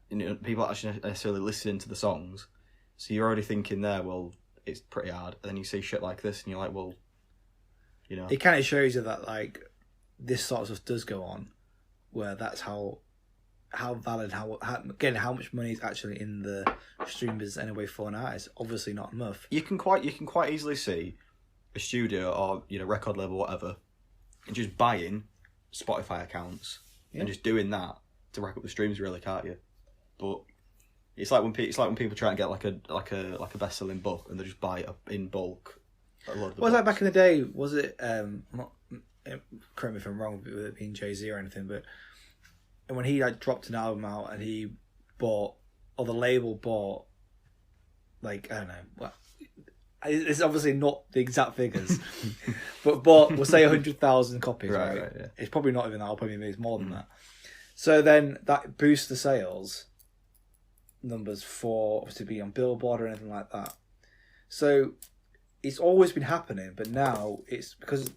People aren't actually necessarily listening to the songs, so you're already thinking there, well, it's pretty hard. And then you see shit like this, and you're like, well, It kind of shows you that, like, this sort of stuff does go on, where that's how valid, how much money is actually in the stream business anyway for an artist. Obviously not enough. You can quite easily see a studio or record label, whatever, and just buying Spotify accounts and just doing that to rack up the streams, really, can't you? But it's like when people try and get like a best-selling book, and they just buy it in bulk. Was that back in the day? Was it correct me if I'm wrong with it being Jay-Z or anything, but when he dropped an album out and he bought, or the label bought, like, I don't know, well, it's obviously not the exact figures, but we'll say 100,000 copies, right? Yeah. It's probably not even that. I'll probably make more than that. So then that boosts the sales numbers for obviously being on Billboard or anything like that. So it's always been happening, but now it's because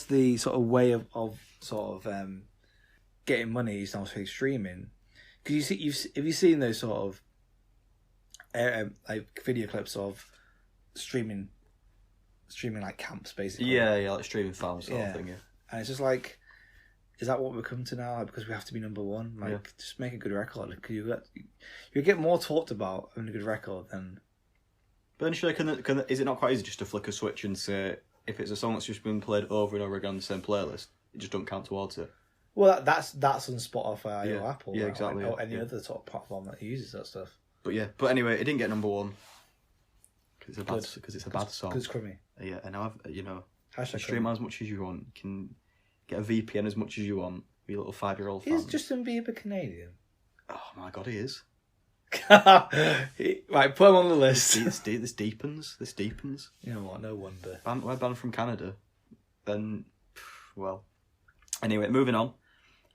the sort of way of getting money is now through streaming. Because have you seen those sort of like video clips of streaming like camps, basically? Yeah, like streaming farms sort of thing. Yeah, and it's just like, is that what we've come to now? Like, because we have to be number one. Like, just make a good record. Like, you get more talked about having a good record than. But then, surely, is it not quite easy just to flick a switch and say, if it's a song that's just been played over and over again on the same playlist, it just don't count towards it? Well, that's on Spotify or Apple, yeah, exactly, or any other sort of platform that uses that stuff. But anyway, it didn't get number one because it's a bad song. Because it's crummy. Yeah, and now you Hashtag stream as much as you want. You can get a VPN as much as you want. Be a little 5-year-old fan. Is Justin Bieber Canadian? Oh my god, he is. Right, put him on the list. This deepens. You know what? No wonder. We're banned from Canada. Then, well. Anyway, moving on.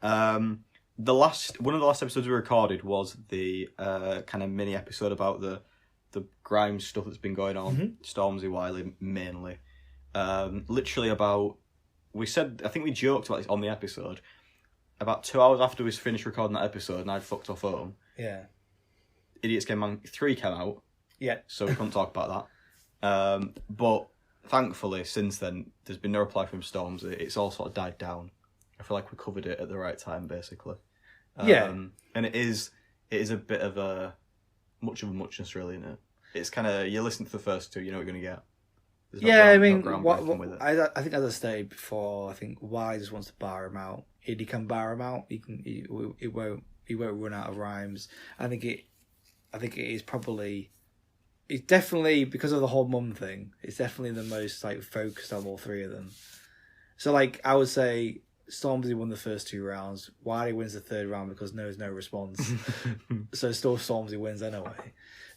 One of the last episodes we recorded was the kind of mini episode about the grime stuff that's been going on. Stormzy, Wiley, mainly. Literally about. I think we joked about this on the episode. About 2 hours after we finished recording that episode, and I'd fucked off home. Yeah. Idiots Game Man 3 came out. Yeah. So we couldn't talk about that. But thankfully, since then, there's been no reply from Stormzy. It's all sort of died down. I feel like we covered it at the right time, basically. And it is a bit of a muchness, really, isn't it? It's kind of, you listen to the first two, you know what you're going to get. I mean, I think as I stated before, I think Y just wants to bar him out. If he can bar him out, he won't run out of rhymes. I think it is probably it's definitely, because of the whole mum thing, it's definitely the most like focused on all three of them. So like I would say Stormzy won the first 2 rounds. Wiley wins the 3rd round because there's no response. So still Stormzy wins anyway.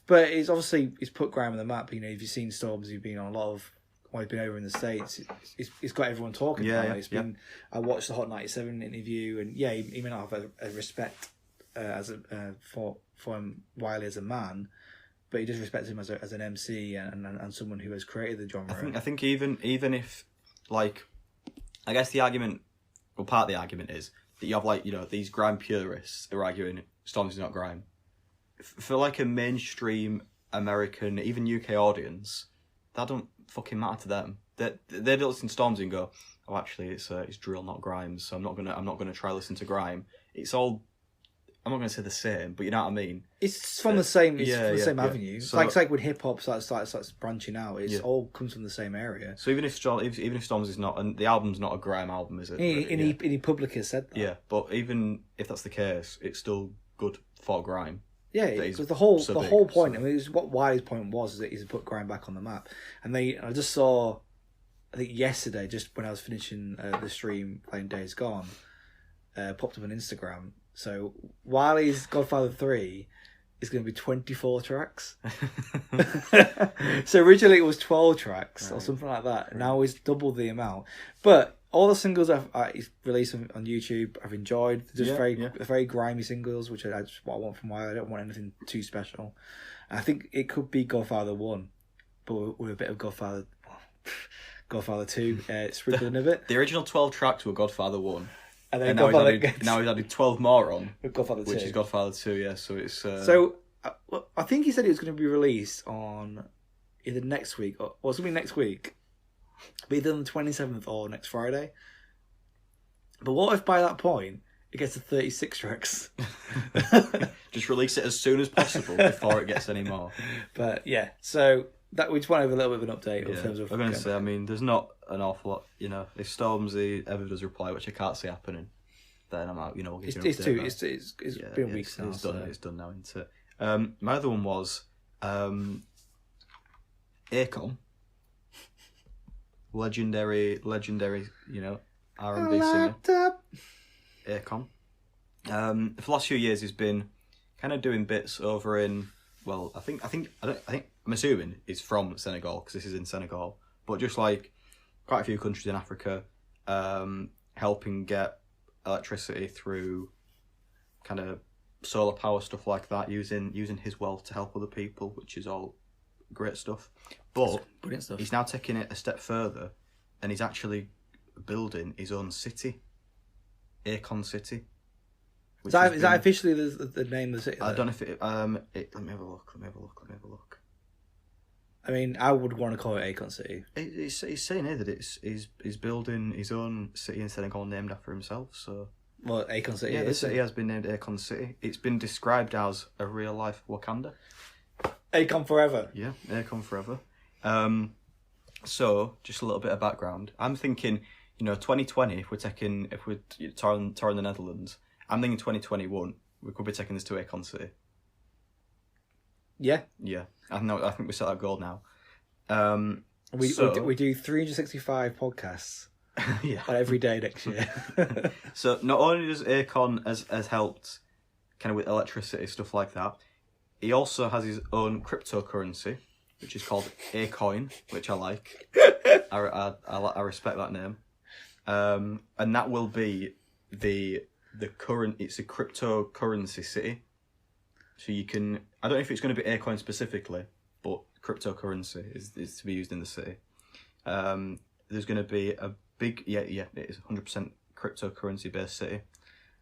But it's obviously it's put Grime on the map. You know, if you've seen Stormzy being on a lot of, well, he's been over in the States, it's got everyone talking about it. It's been, I watched the Hot 97 interview, and yeah, he may not have a respect for Wiley as a man, but he does respect him as an MC and someone who has created the genre. I think even if, like, I guess the argument, well, part of the argument is that you have, like, you know, these grime purists who are arguing Stormzy's not grime. For like a mainstream American, even UK audience, that don't fucking matter to them. They don't listen to Stormzy and go, oh, actually, it's drill, not grime, so I'm not gonna try listen to grime. It's all, I'm not gonna say the same, but you know what I mean. It's from the same, same avenue. So, it's like when hip hop starts branching out. It's all comes from the same area. So even if Stormzy's not, and the album's not a grime album, is it? He publicly said that. Yeah, but even if that's the case, it's still good for grime. Yeah, because the whole point. I mean, what Wiley's point was is that he's put grime back on the map, and I just saw, I think yesterday, just when I was finishing the stream playing Days Gone, popped up on Instagram. So Wiley's Godfather 3 is going to be 24 tracks. So originally it was 12 tracks or something like that. Right. Now it's double the amount. But all the singles he's released on YouTube I've enjoyed. They're just very grimy singles, which is what I want from Wiley. I don't want anything too special. And I think it could be Godfather 1, but with a bit of Godfather 2 sprinkled in a bit. The original 12 tracks were Godfather 1. And then now he's added 12 more on, Godfather 2. Which is Godfather 2, yeah. So it's so I think he said it was going to be released on either next week or it's going to be next week, but either on the 27th or next Friday. But what if by that point it gets to 36 tracks? Just release it as soon as possible before it gets any more. But yeah, so that we just want to have a little bit of an update in terms of. I'm going to say, I mean, there's not an awful lot, you know. If Stormzy ever does reply, which I can't see happening, then I'm out. You know, we'll get it's been weeks now. It's done. It's done now, isn't it? My other one was Akon, legendary, you know, R&B singer. Akon. For the last few years, he's been kind of doing bits over in. Well, I'm assuming he's from Senegal because this is in Senegal, but just like quite a few countries in Africa, helping get electricity through kind of solar power, stuff like that, using his wealth to help other people, which is all great stuff. But brilliant stuff. He's now taking it a step further, and he's actually building his own city, Akon City. Is that officially the name of the city? I don't know if it. Let me have a look. I mean, I would want to call it Akon City. He's saying here that he's building his own city in Senegal named after himself. So, well, Akon City. Yeah, the city has been named Akon City. It's been described as a real life Wakanda. Akon forever. Yeah, Akon forever. So just a little bit of background. I'm thinking, you know, 2020. If we're touring the Netherlands, I'm thinking 2021. We could be taking this to Akon City. Yeah. Yeah. I think we set that goal now. We do 365 podcasts on every day next year. So not only does Akon has helped kind of with electricity, stuff like that, he also has his own cryptocurrency, which is called Acoin, which I like. I respect that name. And that will be it's a cryptocurrency city. So you can, I don't know if it's going to be Acoin specifically, but cryptocurrency is to be used in the city. There's going to be a big, it is 100% cryptocurrency based city,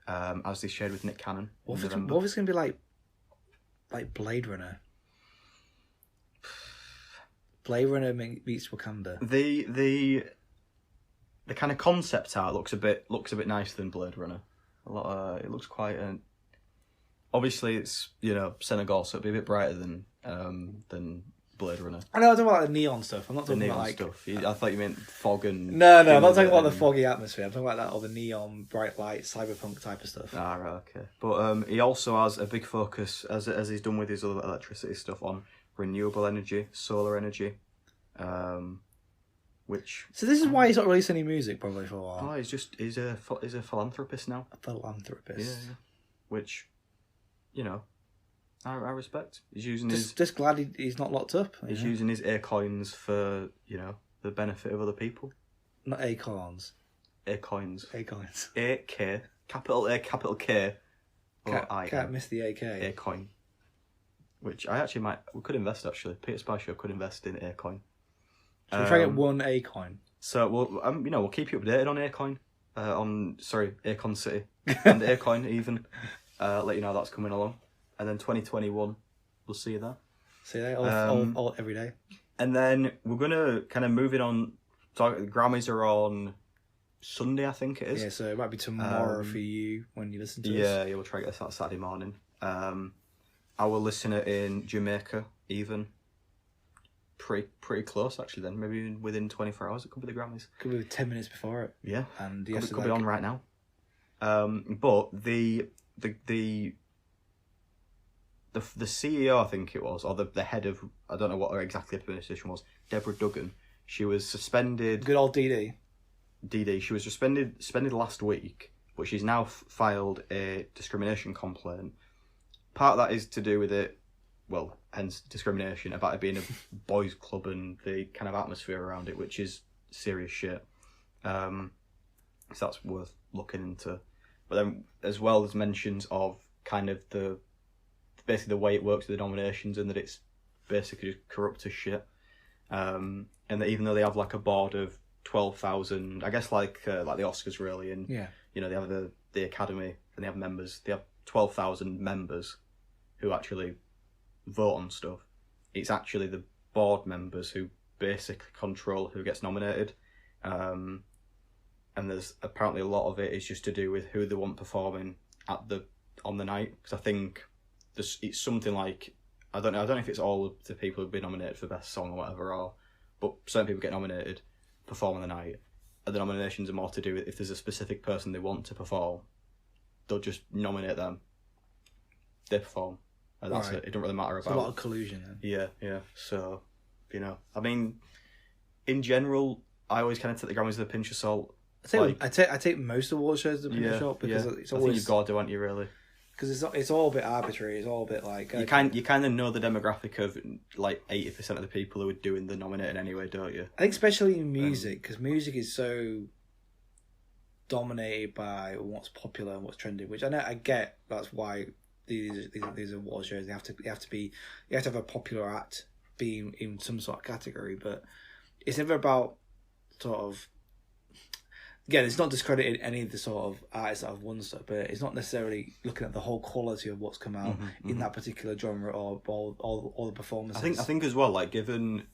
as they shared with Nick Cannon. What if it's going to be like Blade Runner? Blade Runner meets Wakanda. The kind of concept art looks a bit nicer than Blade Runner. It looks quite obviously it's, you know, Senegal, so it'd be a bit brighter than Blade Runner. I know, I'm talking about the neon stuff. I'm not talking about like stuff. I thought you meant fog and. No, I'm not talking about the foggy atmosphere. I'm talking about that, all the neon, bright light, cyberpunk type of stuff. Right, okay. But he also has a big focus, as he's done with his other electricity stuff, on renewable energy, solar energy, which... So this is why he's not released any music probably for a while. Oh, he's a philanthropist now. A philanthropist. Yeah. Which, you know, I respect. He's using just glad he's not locked up. He's using his Acorns for, you know, the benefit of other people. Not acorns. Acorns. Acorns. A-K, capital A, capital K, or I-N. Can't miss the AK. Acorn. Which we could invest actually. Peter Spice Show could invest in Acorn. So we're trying to get one Acorn. So we'll keep you updated on Acorn. Acorn City and Acorn even. Let you know that's coming along, and then 2021, we'll see you there. See you there, all every day. And then we're gonna kind of move it on. So the Grammys are on Sunday, I think it is. Yeah, so it might be tomorrow for you when you listen to us. Yeah, we'll try to get this out Saturday morning. I will listen it in Jamaica, even. Pretty close actually. Then maybe within 24 hours, it could be the Grammys. Could be 10 minutes before it. Yeah, and could be on right now. But the CEO, I think it was, or the head of, I don't know what exactly the position was, Deborah Duggan. She was suspended. Good old DD. DD. She was suspended last week, but she's now filed a discrimination complaint. Part of that is to do with it. Well, hence discrimination, about it being a boys' club and the kind of atmosphere around it, which is serious shit. So that's worth looking into. But then, as well as mentions of kind of basically the way it works with the nominations, and that it's basically just corrupt as shit. And that even though they have like a board of 12,000, I guess like the Oscars really, and you know, they have the Academy and they have members. They have 12,000 members who actually vote on stuff. It's actually the board members who basically control who gets nominated, and there's apparently a lot of it is just to do with who they want performing on the night, because I think it's something like, I don't know if it's all of the people who've been nominated for best song or whatever, but certain people get nominated, perform on the night, and the nominations are more to do with if there's a specific person they want to perform, they'll just nominate them, they perform. And that's it. It doesn't really matter about. It's a lot of collusion then. Yeah. So, you know, I mean, in general, I always kind of take the Grammys with a pinch of salt. I take most award shows with a pinch of salt because it's always. I think you've got to, aren't you? Really? Because it's all a bit arbitrary. It's all a bit like you kind of know the demographic of like 80% of the people who are doing the nominating anyway, don't you? I think especially in music, because music is so dominated by what's popular and what's trending. Which I get. That's why. These award shows, you have to have a popular act being in some sort of category, but it's never about sort of, again, it's not discrediting any of the sort of artists that have won stuff, but it's not necessarily looking at the whole quality of what's come out in that particular genre or all the performances. I think as well, like, given,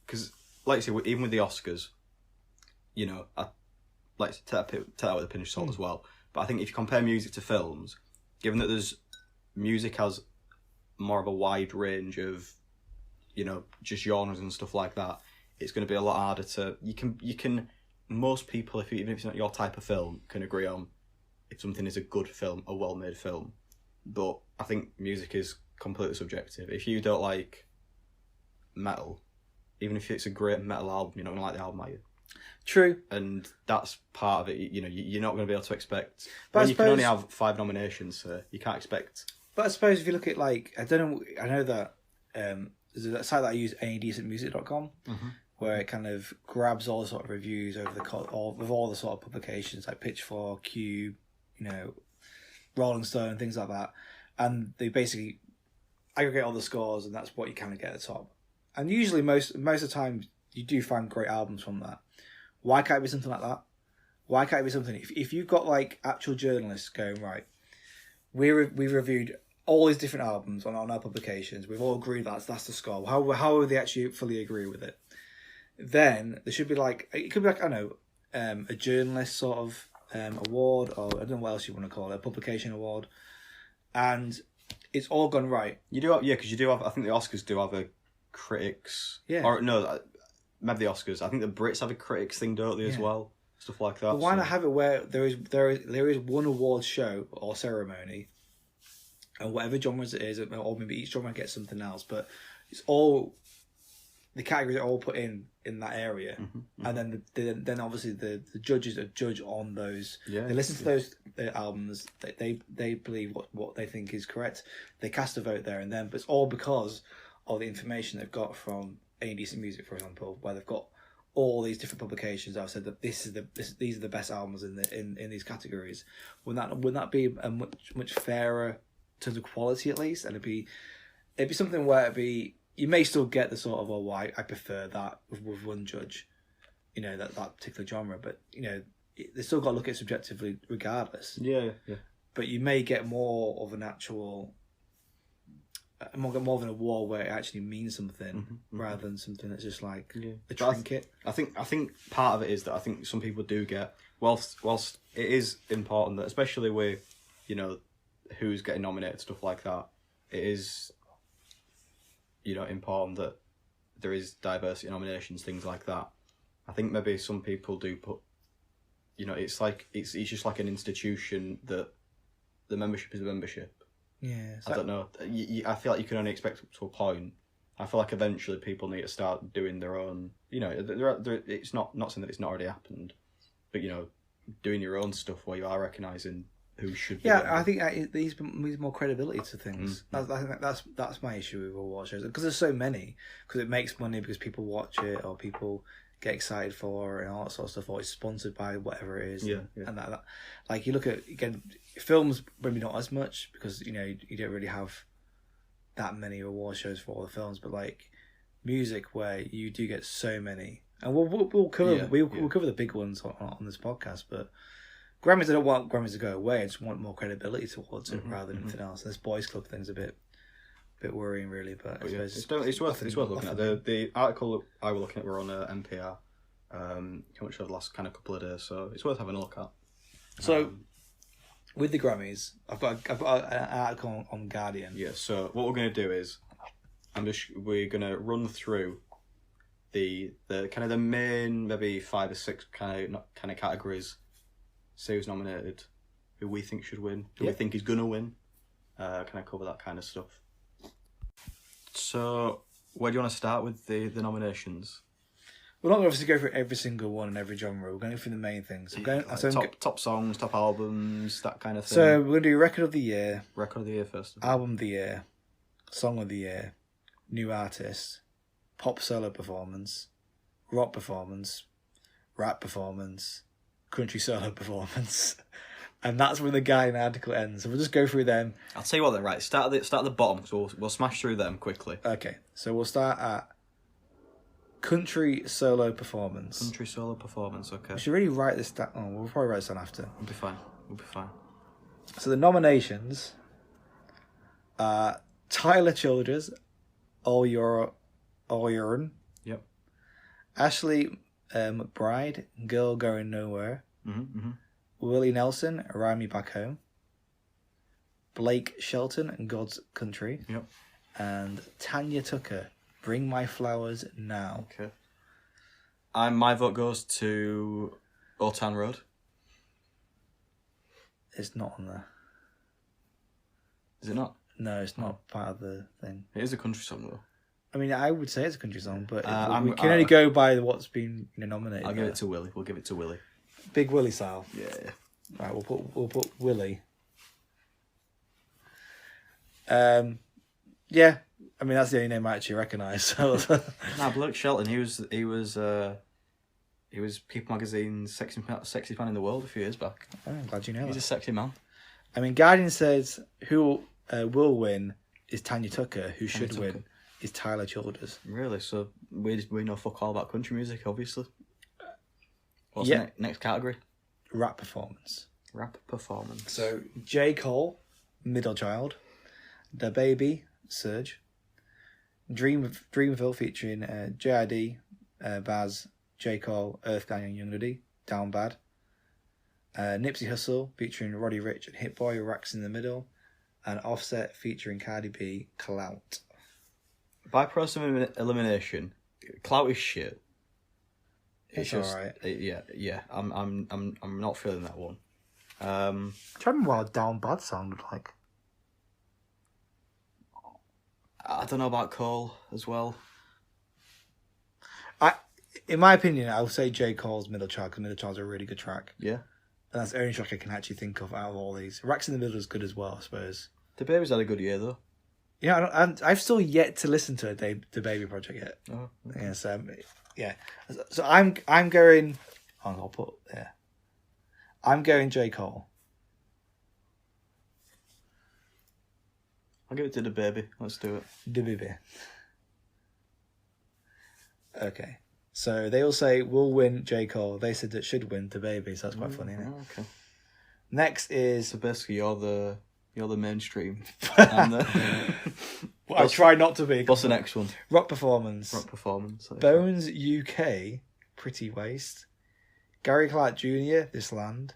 because like you say, even with the Oscars, you know, I like to take that with a pinch of salt as well, but I think if you compare music to films, given that music has more of a wide range of, you know, just genres and stuff like that, it's going to be a lot harder to, you can most people, even if it's not your type of film, can agree on if something is a good film, a well-made film. But I think music is completely subjective. If you don't like metal, even if it's a great metal album, you're not going to like the album, are you? True. And that's part of it. You know, you're not going to be able to expect, but you can only have 5 nominations, so you can't expect. But I suppose if you look at, like, I know that there's a site that I use, anydecentmusic.com, where it kind of grabs all the sort of reviews over with all the sort of publications like Pitchfork, Cube, you know, Rolling Stone, things like that, and they basically aggregate all the scores, and that's what you kind of get at the top. And usually, most of the time, you do find great albums from that. Why can't it be something like that? Why can't it be something if you've got like actual journalists going, right, we've reviewed all these different albums on our publications, we've all agreed that's the score. How would they actually fully agree with it? Then there should be like, it could be like, I don't know, a journalist sort of award, or I don't know what else you want to call it, a publication award, and it's all gone right. You do, because you do have. I think the Oscars do have a critics. Yeah. Or no, maybe the Oscars. I think the Brits have a critics thing, don't they, as well? Stuff like that. But why not have it where there is one award show or ceremony, and whatever genres it is, or maybe each genre gets something else, but it's all the categories are all put in that area, and then obviously the judges judge on those. Yeah, they listen to those albums. They believe what they think is correct. They cast a vote there and then, but it's all because of the information they've got from Any Decent Music, for example, where they've got all these different publications that have said that these are the best albums in these categories. Wouldn't that be a much fairer in terms of quality at least? And it'd be something where you may still get the sort of, oh, well, I prefer that with one judge, that particular genre, but they still got to look at it subjectively regardless. Yeah. But you may get more of an actual, more of an award where it actually means something rather than something that's just like a trinket. I think part of it is that I think some people do get, whilst it is important that, especially with, who's getting nominated, stuff like that, it is, important that there is diversity nominations, things like that. I think maybe some people do put, it's like it's just like an institution that the membership is a membership. Yeah, I don't know. I feel like you can only expect up to a point. I feel like eventually people need to start doing their own. It's not saying that it's not already happened, but doing your own stuff where you are recognising who should be. Yeah, I think it needs more credibility to things. I think that's my issue with award shows, because there's so many. Because it makes money because people watch it or people get excited for it and all that sort of stuff, or it's sponsored by whatever it is. And that like you look at, again, films maybe not as much because you don't really have that many award shows for all the films, but like music where you do get so many, and we'll cover we'll cover the big ones on this podcast, but. Grammys, I don't want Grammys to go away. I just want more credibility towards it rather than anything else. This boys' club thing's a bit worrying, really. But I suppose it's worth looking at. The article I was looking at were on NPR, came out over the last kind of couple of days, so it's worth having a look at. So, with the Grammys, I've got an article on Guardian. Yeah. So what we're going to do is, we're going to run through the kind of the main maybe 5 or 6 kind of categories. Say who's nominated, who we think should win, who we think is gonna win. Can I cover that kind of stuff? So, where do you want to start with the nominations? We're not going to obviously go through every single one and every genre. We're going through the main things. Top songs, top albums, that kind of thing. So we're going to do record of the year. Record of the year first. Album of the year, song of the year, new artist, pop solo performance, rock performance, rap performance, country solo performance, and that's where the Guardian article ends. So we'll just go through them. I'll tell you what then. Right, start at the bottom. So we'll smash through them quickly. Okay, so we'll start at country solo performance. Country solo performance. Okay. We should really write this down. Oh, we'll probably write this down after. We'll be fine. So the nominations are Tyler Childers, All Urine. Yep. Ashley McBride, Girl Going Nowhere. Willie Nelson, Ride Me Back Home. Blake Shelton, God's Country. Yep. And Tanya Tucker, Bring My Flowers Now. Okay. My vote goes to Old Town Road. It's not on there. Is it not? No, it's not part of the thing. It is a country song though. I mean, I would say it's a country song, but we can only go by what's been nominated. I'll give it to Willie. We'll give it to Willie. Big Willie style. Yeah. Right, we'll put Willie. Yeah, I mean that's the only name I actually recognise. So. Blake Shelton. He was People Magazine's sexy man in the world a few years back. Oh, I'm glad you know. He's a sexy man. I mean, Guardian says who will win is Tanya Tucker. Who should win is Tyler Childers. Really? So we know fuck all about country music, obviously. What's the next category? Rap performance. Rap performance. So J. Cole, Middle Child, Da Baby, Surge, Dreamville featuring J.I.D., Baz, J. Cole, Earthgang and Young Nuddy, Down Bad. Nipsey Hussle featuring Roddy Ricch and Hit Boy, Racks in the Middle, and Offset featuring Cardi B, Clout. By process of elimination, Clout is shit. It's just alright. Yeah. I'm not feeling that one. I'm trying to remember what a Down Bad sounded like. I don't know about Cole as well. In my opinion, I'll say J. Cole's Middle Child, because Middle Child's a really good track. Yeah. And that's the only track I can actually think of out of all these. Racks in the Middle is good as well, I suppose. The Baby's had a good year, though. Yeah, I've still yet to listen to the Baby project yet. Oh, okay. Yeah, so I'm going. I'll put there. I'm going J. Cole. I'll give it to The Baby. Let's do it. The Baby. Okay. So they all say will win J. Cole. They said that should win The Baby, so that's quite funny, isn't it? Oh, okay. Next is... So basically, you're the mainstream. And I try not to be. What's the next one? Rock Performance. Rock Performance. Bones UK, Pretty Waste. Gary Clark Jr., This Land.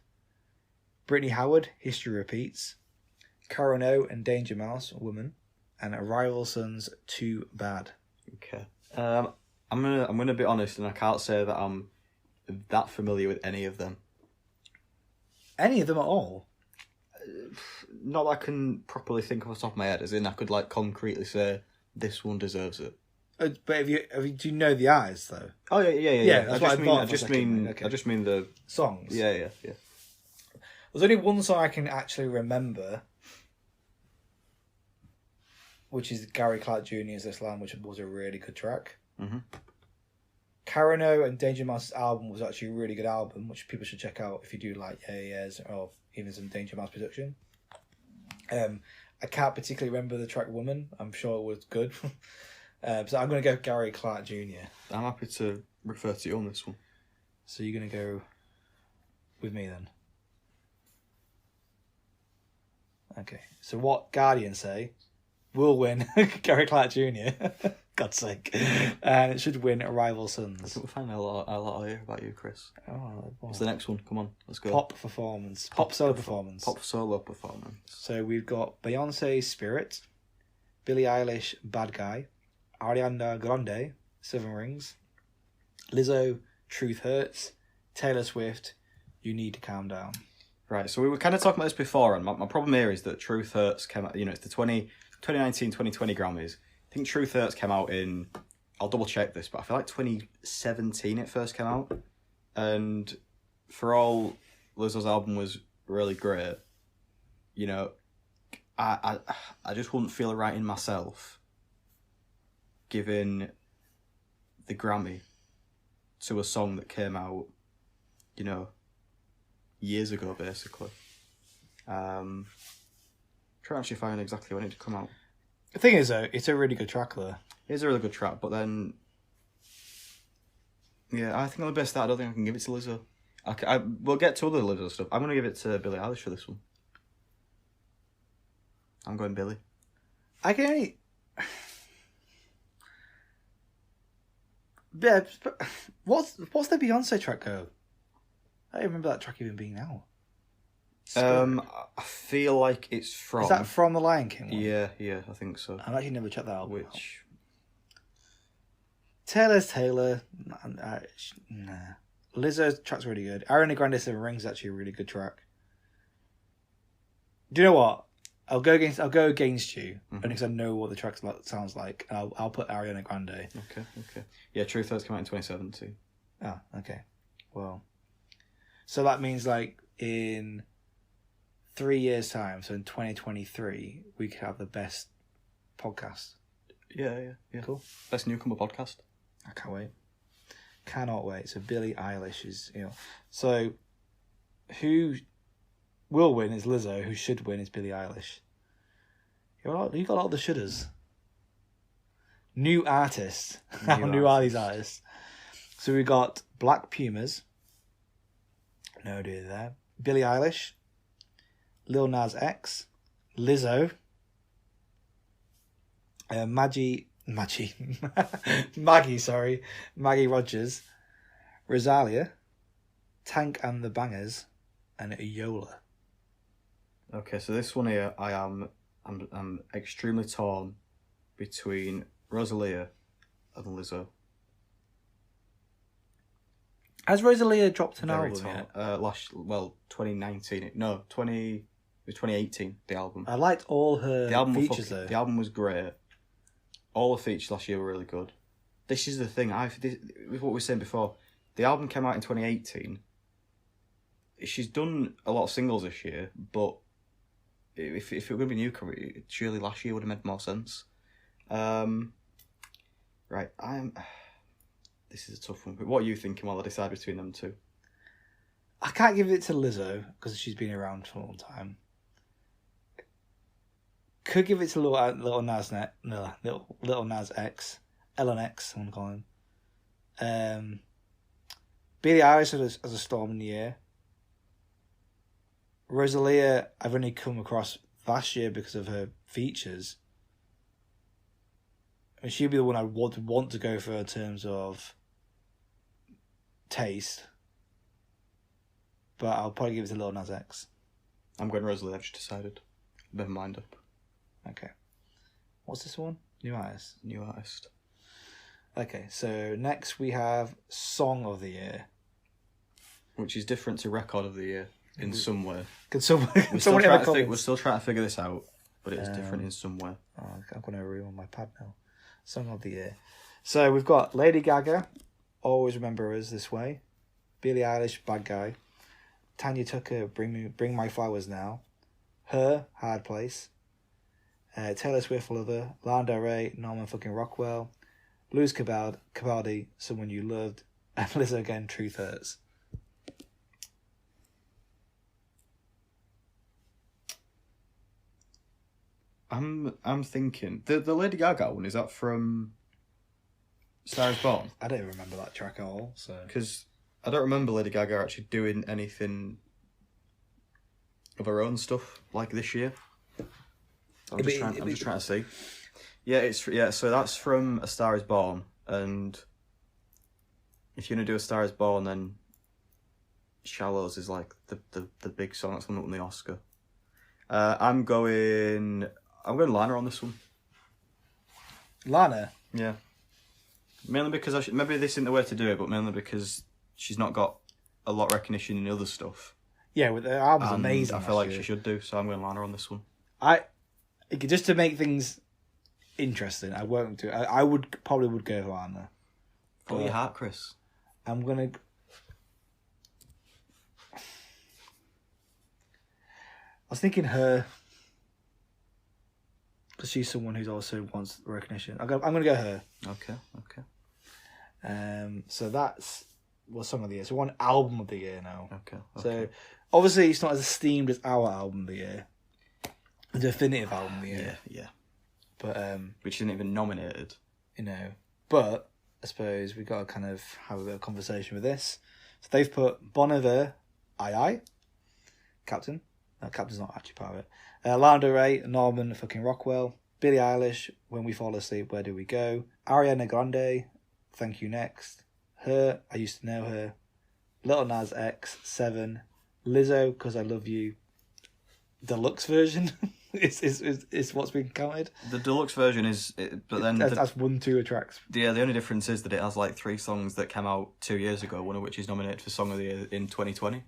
Brittany Howard, History Repeats. Karen O and Danger Mouse, Woman. And Rival Sons, Too Bad. Okay. I'm gonna be honest, and I can't say that I'm that familiar with any of them. Any of them at all? Not that I can properly think off the top of my head, as in I could like concretely say this one deserves it. But do you know the eyes though? Oh yeah. That's I I just mean the songs. Yeah. There's only one song I can actually remember, which is Gary Clark Jr.'s This Land, which was a really good track. Mm-hmm. Karen O and Danger Mouse's album was actually a really good album, which people should check out if you do like yeahs or even some Danger Mouse production. I can't particularly remember the track Woman. I'm sure it was good. So I'm going to go Gary Clark Jr. I'm happy to refer to you on this one. So you're going to go with me then? Okay. So what Guardian say will win Gary Clark Jr. God's sake. And it should win Rival Sons. I think we're finding a lot here about you, Chris. Oh, what's the next one? Come on, let's go. Pop performance. Pop solo performance. Pop solo performance. So we've got Beyonce, Spirit. Billie Eilish, Bad Guy. Ariana Grande, Seven Rings. Lizzo, Truth Hurts. Taylor Swift, You Need to Calm Down. Right, so we were kind of talking about this before, and my problem here is that Truth Hurts came out, it's the 2019-2020 Grammys. I think Truth Hurts came out in, I'll double check this, but I feel like 2017 it first came out. And for all Lizzo's album was really great, I just wouldn't feel right in myself giving the Grammy to a song that came out, years ago, basically. Trying to actually find exactly when it did come out. The thing is, though, it's a really good track, though. It is a really good track, but then... Yeah, I think on the best that, I don't think I can give it to Lizzo. We'll get to other Lizzo stuff. I'm going to give it to Billie Eilish for this one. I'm going Billie. I can only... Yeah, what's the Beyonce track go? I don't remember that track even being out. I feel like it's from... Is that from the Lion King one? Yeah, I think so. I've actually never checked that out. Which... Taylor's Taylor. Nah. Lizzo's track's really good. Ariana Grande Seven Rings is actually a really good track. Do you know what? I'll go against you, only because I know what the track sounds like. I'll put Ariana Grande. Okay. Yeah, Truth Hurts came out in 2017. Oh, okay. Well, so that means like in 3 years' time, so in 2023, we could have the best podcast. Yeah. Cool. Best newcomer podcast. I can't wait. Cannot wait. So Billie Eilish is, So who will win is Lizzo. Who should win is Billie Eilish. You got a lot of the shoulders. New artists. How new are these artists? So we got Black Pumas. No idea there. Billie Eilish. Lil Nas X. Lizzo. Maggie, Maggie Rogers, Rosalia, Tank and the Bangers, and Yola. Okay, so this one here, I'm extremely torn between Rosalia and Lizzo. Has Rosalia dropped an Very album torn. yet? 2019. No, it was 2018. The album. I liked all her The album features though. The album was great. all the features last year were really good. This is the thing. With what we were saying before, the album came out in 2018. She's done a lot of singles this year, but if it were going to be newcomer, surely last year would have made more sense. Right, this is a tough one. But what are you thinking while I decide between them two? I can't give it to Lizzo because she's been around for a long time. Could give it to Little Nas X, LNX, I'm calling him. Billie Eilish has a storm in the year. Rosalia, I've only come across last year because of her features. And she'd be the one I would want to go for in terms of taste. But I'll probably give it to Lil Nas X. I'm going Rosalie, I've just decided. A bit of mind up. Okay. What's this one? New artist. New artist. Okay, so next we have Song of the Year. Which is different to Record of the Year in some way. Can someone We're still trying to figure this out, but it is different in some way. Oh, I'm going to read on my pad now. Song of the Year. So we've got Lady Gaga, Always Remember Us This Way. Billie Eilish, Bad Guy. Tanya Tucker, Bring My Flowers Now. Her, Hard Place. Taylor Swift, Lover. Lana Del Rey, Norman fucking Rockwell. Luz Capaldi, Someone You Loved. And Lizzo again, Truth Hurts. I'm thinking the Lady Gaga one, is that from Star Is Born? I don't remember that track at all. So because I don't remember Lady Gaga actually doing anything of her own stuff like this year. I'm just trying to see. Yeah, so that's from A Star Is Born, and if you're gonna do A Star Is Born, then Shallows is like the big song that's won the Oscar. I'm going Lana on this one. Lana? Yeah. Mainly because maybe this isn't the way to do it, but mainly because she's not got a lot of recognition in other stuff. Yeah, with the album's amazing. I feel like she should do, so I'm going Lana on this one. Just to make things interesting, I won't do it. I would go for Lana. Follow your heart, Chris. I'm gonna. I was thinking her, because she's someone who also wants recognition. I'm gonna go her. Okay. So that's Song of the Year. So one album of the year now. Okay. So obviously it's not as esteemed as our album of the year, the definitive album of the year. Yeah. But which isn't even nominated. But I suppose we got to kind of have a bit of conversation with this. So they've put Bon Iver, I, Captain. No, Captain's not actually part of it. Lana Del Rey, Norman fucking Rockwell. Billie Eilish, When We Fall Asleep, Where Do We Go? Ariana Grande, Thank You Next. Her, I Used to Know Her. Little Nas X, Seven. Lizzo, Cause I Love You. Deluxe version is what's been counted. The deluxe version is, but then that's 1-2 tracks. Yeah, the only difference is that it has like 3 songs that came out 2 years ago, one of which is nominated for Song of the Year in 2020.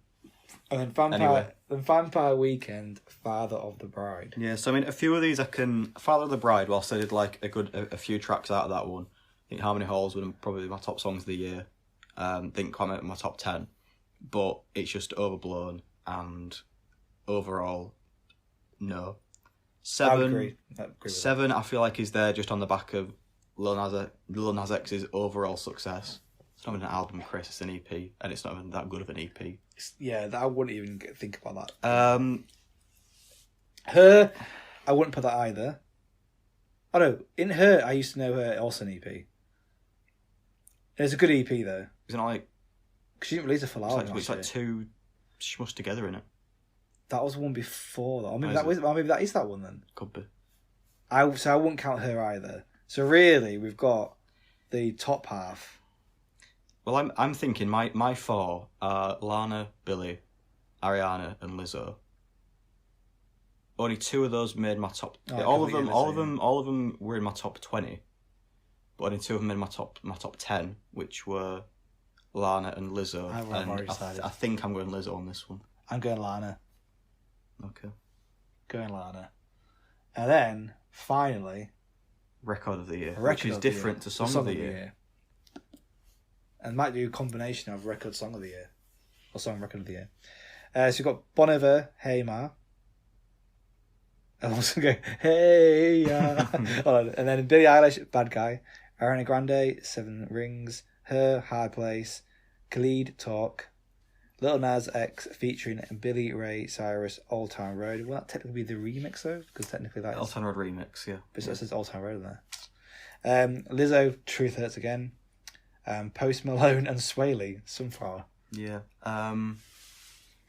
And then Vampire Weekend, Father of the Bride. Yeah, so I mean, a few of these Father of the Bride, whilst I did like a few tracks out of that one, I think Harmony Halls were probably my top songs of the year. Didn't quite make my top 10, but it's just overblown and overall, no. I would agree with Seven, I feel like is there just on the back of Lil Nas X's overall success. It's not even an album, Chris. It's an EP, and it's not even that good of an EP. I wouldn't even think about that. Her, I wouldn't put that either. Oh no, in Her, I Used to Know Her, also an EP. It's a good EP though. Isn't it like? Because she didn't release a full album. It's like 2 smushed together in it. That was one before that. Or maybe that is that one then. Could be. I wouldn't count Her either. So really, we've got the top half. Well, I'm thinking my 4 are Lana, Billie, Ariana, and Lizzo. Only 2 of those made my top. All of them were in my top 20, but only 2 of them made my top 10, which were Lana and Lizzo. I think I'm going Lizzo on this one. I'm going Lana. Okay. Going Lana. And then finally, Record of the Year, A which record is of the different year. to Song of the Year. And might do a combination of record song of the year or song record of the year. So you've got Bon Iver, Hey Ma. I also go Hey Ya. And then Billie Eilish, Bad Guy. Ariana Grande, Seven Rings. Her, Hard Place. Khalid, Talk. Lil Nas X featuring Billy Ray Cyrus, Old Town Road. Will that technically be the remix though? Because technically that is Old Town Road remix, yeah. But it says Old Town Road there. Lizzo, Truth Hurts Again. Post Malone and Sway Lee, Sunflower. Yeah.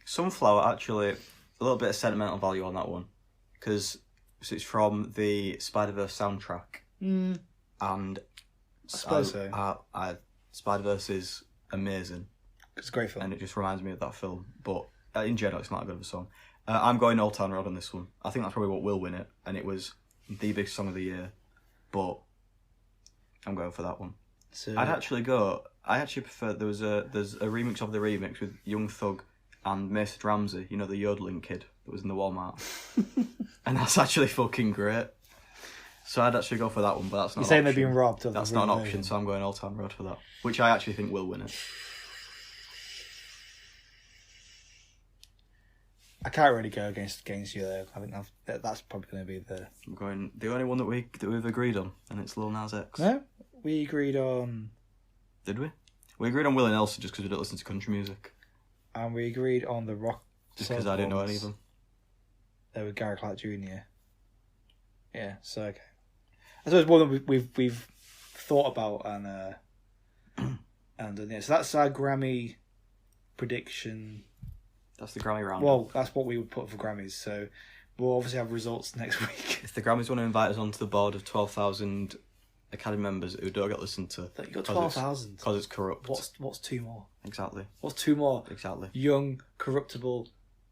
Sunflower, actually, a little bit of sentimental value on that one. Because it's from the Spider-Verse soundtrack. And I suppose so. Spider-Verse is amazing. It's a great film. And it just reminds me of that film. But in general, it's not a good of a song. I'm going Old Town Road on this one. I think that's probably what will win it. And it was the biggest song of the year. But I'm going for that one. So, I actually prefer there's a remix of the remix with Young Thug and Mason Ramsey, you know, the yodeling kid that was in the Walmart. And that's actually fucking great. So I'd actually go for that one, but that's not. You're saying they're being robbed of that's the not an version. option, so I'm going Old Town Road for that. Which I actually think will win it. I can't really go against you though. I think that's probably going to be the. I'm going the only one that we've agreed on, and it's Lil Nas X. No, we agreed on. Did we? We agreed on Willie Nelson just because we don't listen to country music. And we agreed on the rock. Just because I didn't know any of them. There with Gary Clark Jr. Yeah, so okay. I suppose one that we've thought about and yeah. So that's our Grammy prediction. That's the Grammy round. Well, that's what we would put for Grammys. So we'll obviously have results next week. If the Grammys want to invite us onto the board of 12,000 Academy members who don't get listened to, You got 12,000. Because it's corrupt. What's two more? Exactly. What's two more? Exactly. Young, corruptible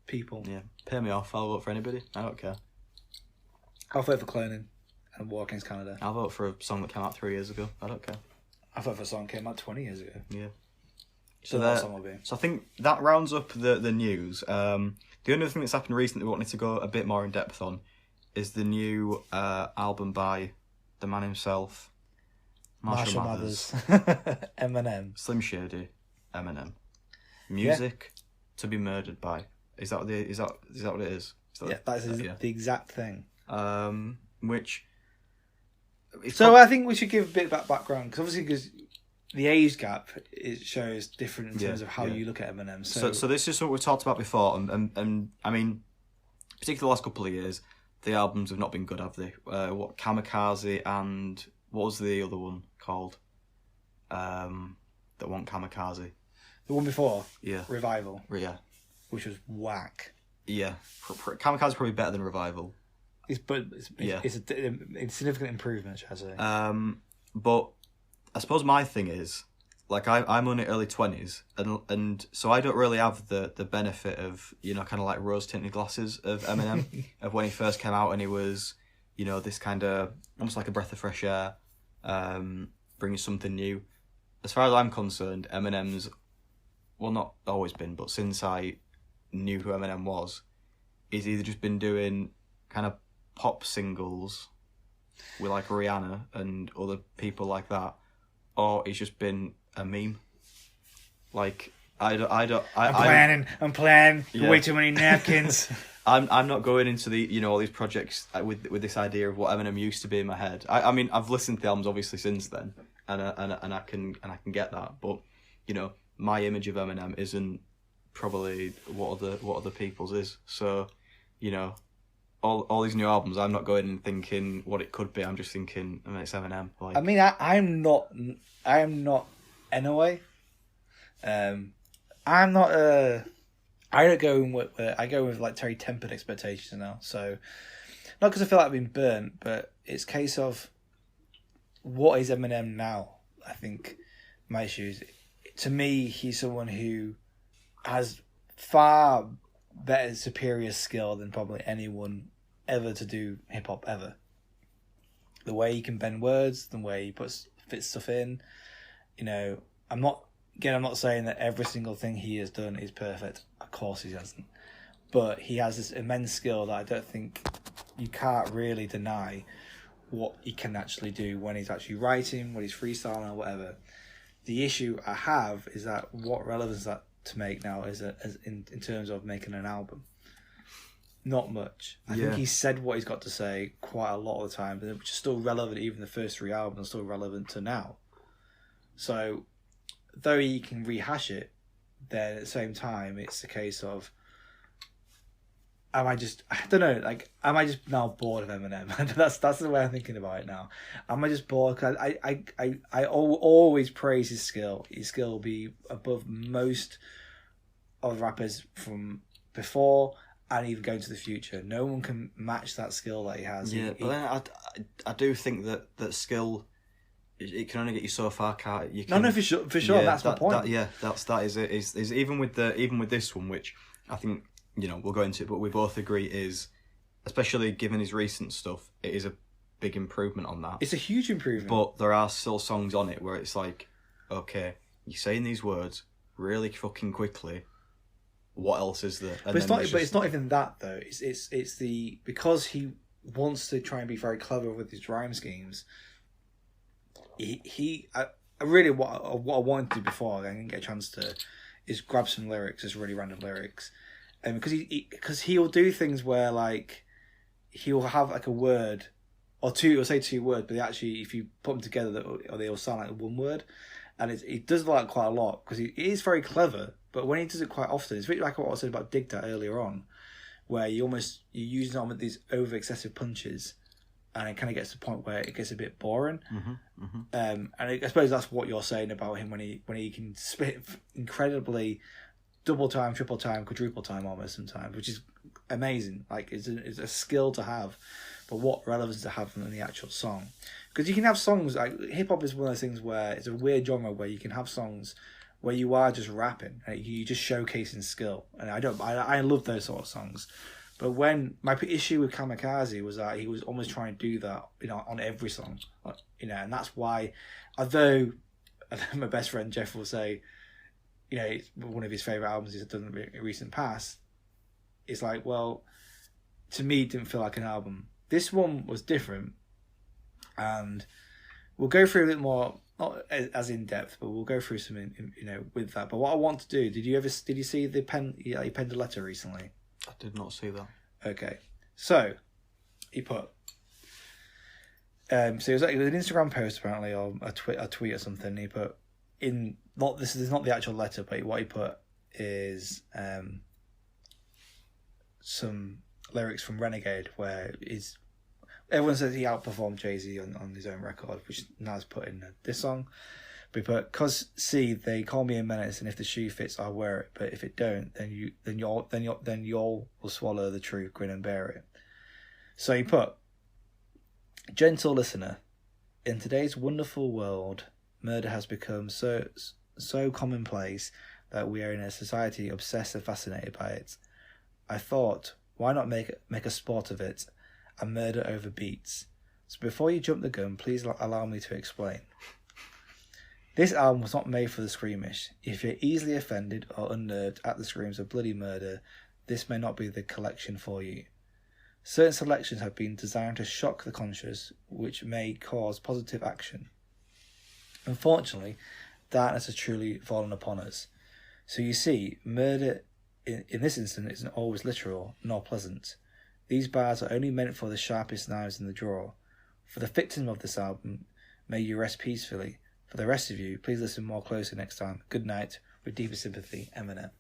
people. Yeah. Pay me off. I'll vote for anybody. I don't care. I'll vote for Cloning and War Against Canada. I'll vote for a song that came out 3 years ago. I don't care. I vote for a song that came out 20 years ago. Yeah. So that song will be. So I think that rounds up the news. The only other thing that's happened recently we wanted to go a bit more in depth on is the new album by the man himself, Marshall Mathers, Eminem, Slim Shady, Eminem. Music to be murdered by. Is that what it is? That is the exact thing. Which. So I think we should give a bit of background because the age gap it shows different in terms of how you look at Eminem. So this is what we talked about before, and I mean, particularly the last couple of years, the albums have not been good, have they? What Kamikaze and what was the other one called? That one Kamikaze. The one before, yeah, Revival, yeah, which was whack. Yeah, Kamikaze is probably better than Revival. It's a significant improvement, shall I say? But I suppose my thing is, like, I'm only early 20s, and so I don't really have the benefit of, you know, kind of like rose tinted glasses of Eminem of when he first came out, and he was, you know, this kind of almost like a breath of fresh air, bringing something new. As far as I'm concerned, Eminem's, well, not always been, but since I knew who Eminem was, he's either just been doing kind of pop singles with like Rihanna and other people like that, or he's just been a meme. Like I'm planning. Yeah. Way too many napkins. I'm not going into the, you know, all these projects with this idea of what Eminem used to be in my head. I mean, I've listened to the albums obviously since then, and I can get that, but you know, my image of Eminem isn't probably what other people's is. So, you know, all these new albums, I'm not going and thinking what it could be. I'm just thinking, I mean, it's Eminem. Like, I mean, I am not anyway. I'm not I don't go in with I go with like very tempered expectations now. So not because I feel like I've been burnt, but it's a case of what is Eminem now. I think my issues. To me, he's someone who has far better, superior skill than probably anyone ever to do hip hop ever. The way he can bend words, the way he fits stuff in. You know, I'm not saying that every single thing he has done is perfect. Of course he hasn't. But he has this immense skill that I don't think you can't really deny what he can actually do when he's actually writing, when he's freestyling or whatever. The issue I have is that what relevance that to make now is in terms of making an album. Not much. I think he said what he's got to say quite a lot of the time, but which is still relevant. Even the first 3 albums are still relevant to now. So, though he can rehash it, then at the same time, it's a case of, am I just now bored of Eminem? that's the way I'm thinking about it now. Am I just bored? Cause I always praise his skill. His skill will be above most of the rappers from before and even going to the future. No one can match that skill that he has. Yeah, but then I do think that skill, it can only get you so far, can't it? No, for sure. Yeah, that's my point. That is it. Is even with this one, which I think, we'll go into it, but we both agree is, especially given his recent stuff, it is a big improvement on that. It's a huge improvement. But there are still songs on it where it's like, okay, you're saying these words really fucking quickly. What else is there? But it's not even that though. It's the, because he wants to try and be very clever with his rhyme schemes. I really what I wanted to do before I didn't get a chance to is grab some lyrics, just really random lyrics, and because he'll do things where like he'll have like a word or two, he'll say 2 words, but they actually, if you put them together, they all sound like 1 word, and he does that quite a lot because he is very clever. But when he does it quite often, it's a bit like what I said about Dig That earlier on, where you're using it with these over excessive punches, and it kind of gets to the point where it gets a bit boring. And I suppose that's what you're saying about him when he can spit incredibly double time, triple time, quadruple time almost sometimes, which is amazing. Like it's a skill to have, but what relevance to have in the actual song? Because you can have songs like hip hop is one of those things where it's a weird genre where you can have songs where you are just rapping, and you just showcasing skill, and I love those sort of songs. But when my issue with Kamikaze was that he was almost trying to do that, on every song, and that's why, although my best friend Jeff will say, it's one of his favorite albums he's done in recent past, it's like, well, to me, it didn't feel like an album. This one was different, and we'll go through a bit more. Not as in depth, but we'll go through some, with that. But what I want to do, did you see the pen? Yeah, he penned a letter recently. I did not see that. Okay, so he put. So it was an Instagram post apparently, or a tweet or something. He put this is not the actual letter, but what he put is some lyrics from Renegade, where everyone says he outperformed Jay-Z on his own record, which Nas put in this song. But he put, "'Cause see, they call me a menace, and if the shoe fits, I'll wear it. But if it don't, then y'all will swallow the truth, grin and bear it." So he put, "Gentle listener, in today's wonderful world, murder has become so commonplace that we are in a society obsessed and fascinated by it. I thought, why not make a sport of it? And murder over beats. So before you jump the gun, please allow me to explain. This album was not made for the squeamish. If you're easily offended or unnerved at the screams of bloody murder, this may not be the collection for you. Certain selections have been designed to shock the conscious, which may cause positive action. Unfortunately, darkness has truly fallen upon us. So you see, murder in this instance isn't always literal nor pleasant. These bars are only meant for the sharpest knives in the drawer. For the victim of this album, may you rest peacefully. For the rest of you, please listen more closely next time. Good night. With deepest sympathy, Eminem."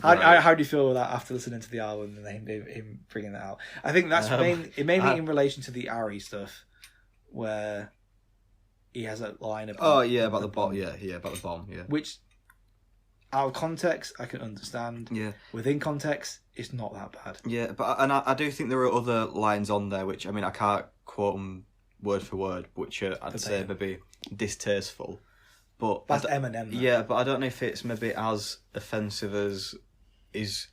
How do you feel with that after listening to the album and him bringing that out? I think that's mainly in relation to the Ari stuff, where he has a line about about the bomb. Yeah, about the bomb. Yeah, which out of context I can understand. Yeah, within context, it's not that bad. Yeah, but I do think there are other lines on there which, I mean, I can't quote them word for word, which I'd say maybe distasteful. But that's Eminem. Though. Yeah, but I don't know if it's maybe as offensive as is.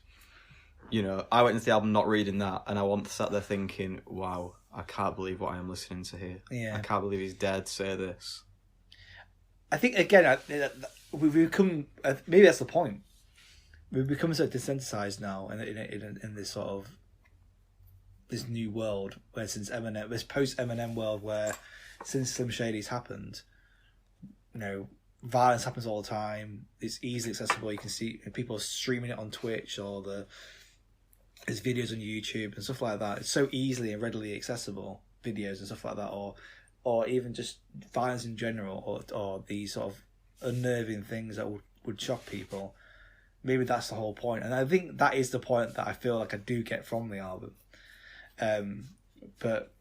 I went into the album not reading that, and I sat there thinking, "Wow, I can't believe what I am listening to here. Yeah, I can't believe he's dared to say this." I think again, we've become maybe that's the point. We've become so desensitized now, in this sort of this new world where since Eminem, this post Eminem world where since Slim Shady's happened, you know, violence happens all the time. It's easily accessible. You can see people streaming it on Twitch or there's videos on YouTube and stuff like that. It's so easily and readily accessible, videos and stuff like that, or even just violence in general, or these sort of unnerving things that would shock people. Maybe that's the whole point, and I think that is the point that I feel like I do get from the album. But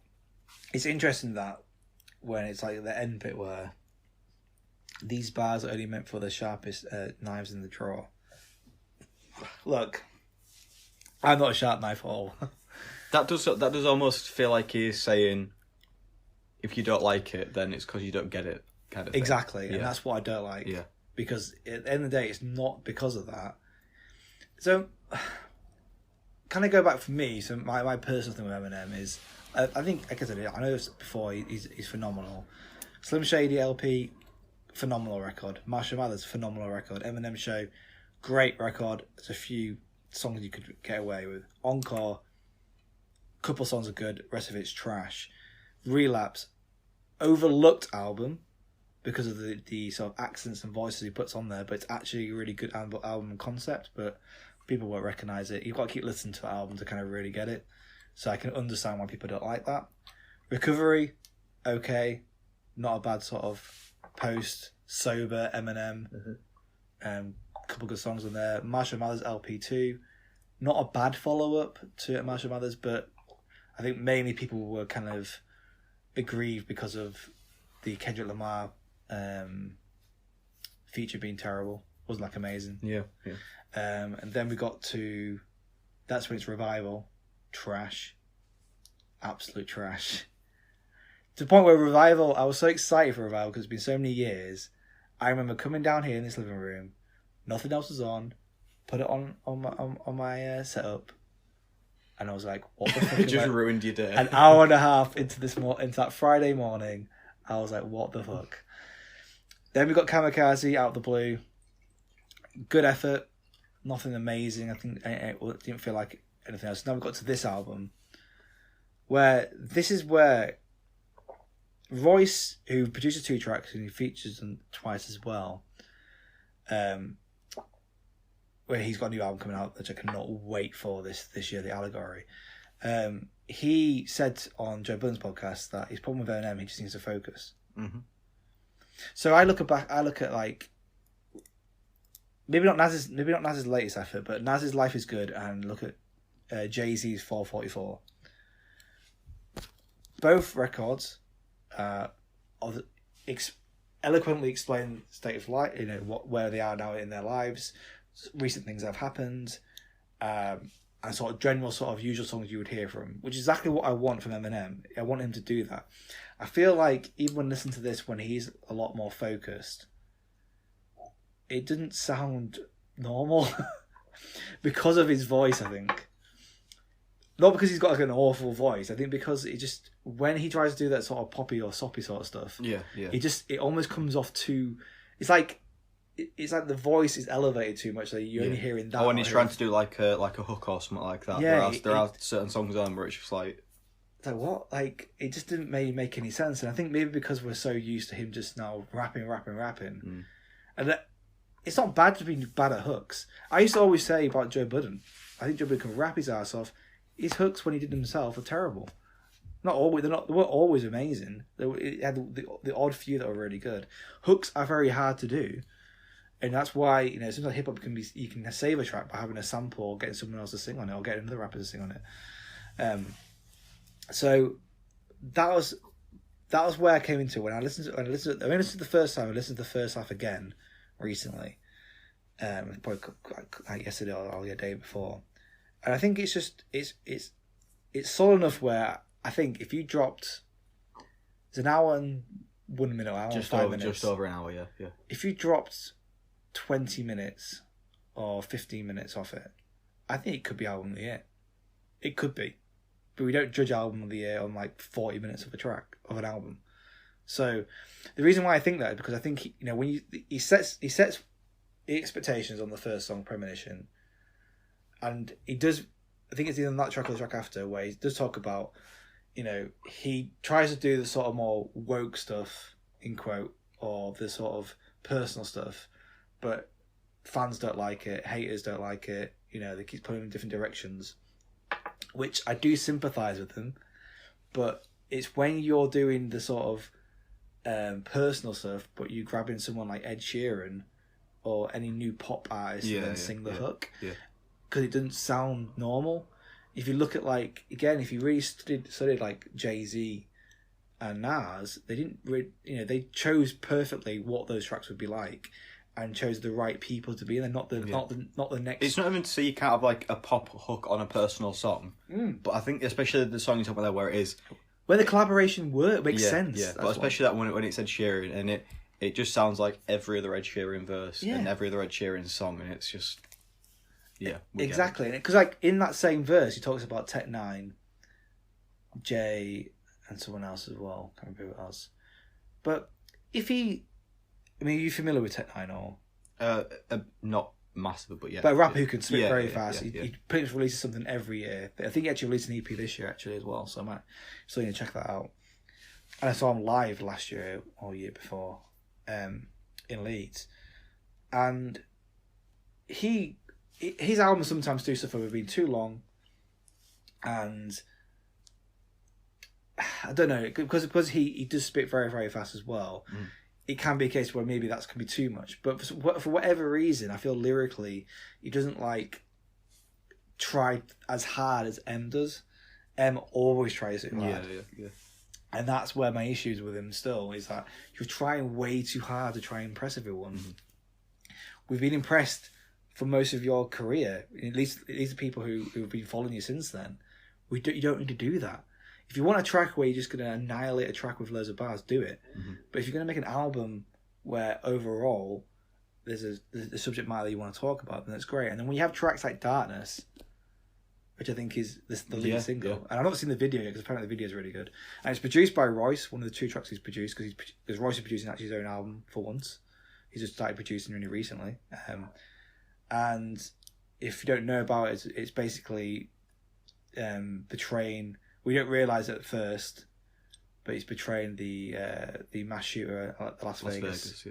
it's interesting that when it's like the end bit where these bars are only meant for the sharpest knives in the drawer. Look, I'm not a sharp knife at all. That does almost feel like he's saying, if you don't like it, then it's because you don't get it, kind of thing. Exactly, and that's what I don't like. Yeah. Because at the end of the day, it's not because of that. So, can I go back for me? So my personal thing with Eminem is, I think, like I said, I know this before, he's phenomenal. Slim Shady LP, phenomenal record. Marshall Mathers, phenomenal record. Eminem Show, great record. There's a few songs you could get away with. Encore, couple songs are good, rest of it's trash. Relapse, overlooked album because of the sort of accents and voices he puts on there, but it's actually a really good album concept, but people won't recognise it. You've got to keep listening to the album to kind of really get it. So I can understand why people don't like that. Recovery, okay. Not a bad sort of post-sober Eminem. Couple good songs on there. Marshall Mathers LP2, not a bad follow-up to Marshall Mathers, but I think mainly people were kind of aggrieved because of the Kendrick Lamar feature being terrible. Wasn't like amazing. Yeah. And then we got to That's When It's Revival. Trash. Absolute trash. To the point where Revival, I was so excited for Revival because it's been so many years. I remember coming down here in this living room, nothing else was on, put it on my setup, and I was like, what the fuck? It just ruined your day. An hour and a half into that Friday morning, I was like, what the fuck? Then we got Kamikaze out of the blue. Good effort. Nothing amazing. I think it didn't feel like anything else. Now we got to this album, where this is where Royce, who produces 2 tracks and he features them twice as well, where he's got a new album coming out which I cannot wait for this year, The Allegory. He said on Joe Budden's podcast that his problem with Eminem, he just needs to focus. Mm-hmm. So I look at like maybe not Nas's latest effort, but Nas's Life Is Good, and look at Jay-Z's 444. Both records eloquently explain the state of life, where they are now in their lives, recent things that have happened, and sort of general sort of usual songs you would hear from, which is exactly what I want from Eminem. I want him to do that. I feel like even when listening to this, when he's a lot more focused, it didn't sound normal because of his voice, I think. Not because he's got like an awful voice. I think because it just, when he tries to do that sort of poppy or soppy sort of stuff, it almost comes off too. It's like the voice is elevated too much. Like you're only hearing that. Oh, when he's trying to do like a hook or something like that. Yeah, there are certain songs on where it's just like. It's like what? Like it just didn't make any sense. And I think maybe because we're so used to him just now rapping, and it's not bad to be bad at hooks. I used to always say about Joe Budden, I think Joe Budden can rap his ass off. His hooks when he did them himself are terrible. Not always. They weren't always amazing. It had the odd few that were really good. Hooks are very hard to do, and that's why sometimes hip hop can be. You can save a track by having a sample or getting someone else to sing on it or getting another rapper to sing on it. So that was where I came into it. When I listened to the first time. I listened to the first half again recently, probably like yesterday or the day before. And I think it's just it's solid enough where I think if you dropped, it's an hour and 1 minute, hour and 5 minutes, just over an hour, yeah. If you dropped 20 minutes or 15 minutes off it, I think it could be album of the year. It could be, but we don't judge album of the year on like 40 minutes of a track of an album. So the reason why I think that is because I think when he sets the expectations on the first song, Premonition. And he does I think it's either on that track or the track after, where he does talk about, he tries to do the sort of more woke stuff, in quote, or the sort of personal stuff, but fans don't like it, haters don't like it, they keep pulling in different directions, which I do sympathise with them, but it's when you're doing the sort of personal stuff, but you grabbing someone like Ed Sheeran or any new pop artist and then sing the hook, because it doesn't sound normal. If you look at if you really studied like Jay-Z and Nas, they didn't they chose perfectly what those tracks would be like, and chose the right people to be in. They're not the next. It's not even to say you can't have like a pop hook on a personal song, but I think especially the song you talk about there, where it is where the collaboration makes sense. Yeah, but especially that when it said Sheeran, and it just sounds like every other Ed Sheeran verse and every other Ed Sheeran song, and it's just exactly. Because in that same verse, he talks about Tech Nine, Jay, and someone else as well. Can't remember who else. But are you familiar with Tech Nine or? Not massive, but yeah. But a rapper who can spit very fast. He pretty much releases something every year. I think he actually released an EP this year actually as well, so I might still need to check that out. And I saw him live last year or year before, in Leeds, and his albums sometimes do suffer with being too long, and I don't know, because he does spit very, very fast as well. It can be a case where maybe that's can be too much, but for whatever reason, I feel lyrically he doesn't try as hard as M does. M always tries it hard. Yeah. And that's where my issues with him still is that you're trying way too hard to try and impress everyone. We've been impressed for most of your career. At least these are people who've been following you since then. You don't need to do that. If you want a track where you're just going to annihilate a track with loads of bars, do it. But if you're going to make an album where overall there's a subject matter that you want to talk about, then that's great. And then when you have tracks like Darkness, which I think is the lead single, and I've not seen the video yet because apparently the video is really good, and it's produced by Royce, one of the two tracks he's produced, because Royce is producing actually his own album for once. He's just started producing really recently, and if you don't know about it, it's basically portraying. We don't realise it at first, but he's portraying the mass shooter at Las Vegas.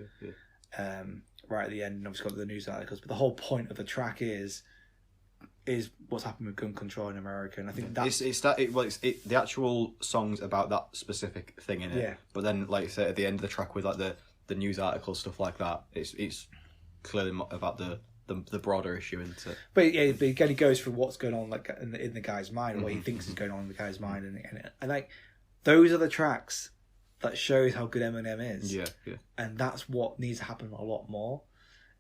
Right at the end, and obviously got the news articles. But the whole point of the track is what's happened with gun control in America, and I think that's the actual song's about that specific thing in it. Yeah. But then, like I said, at the end of the track with like the news articles, stuff like that, it's clearly about the broader issue, isn't it? But again, he goes through what's going on in the guy's mind, what he thinks is going on in the guy's mind, and like those are the tracks that shows how good Eminem is. Yeah. And that's what needs to happen a lot more,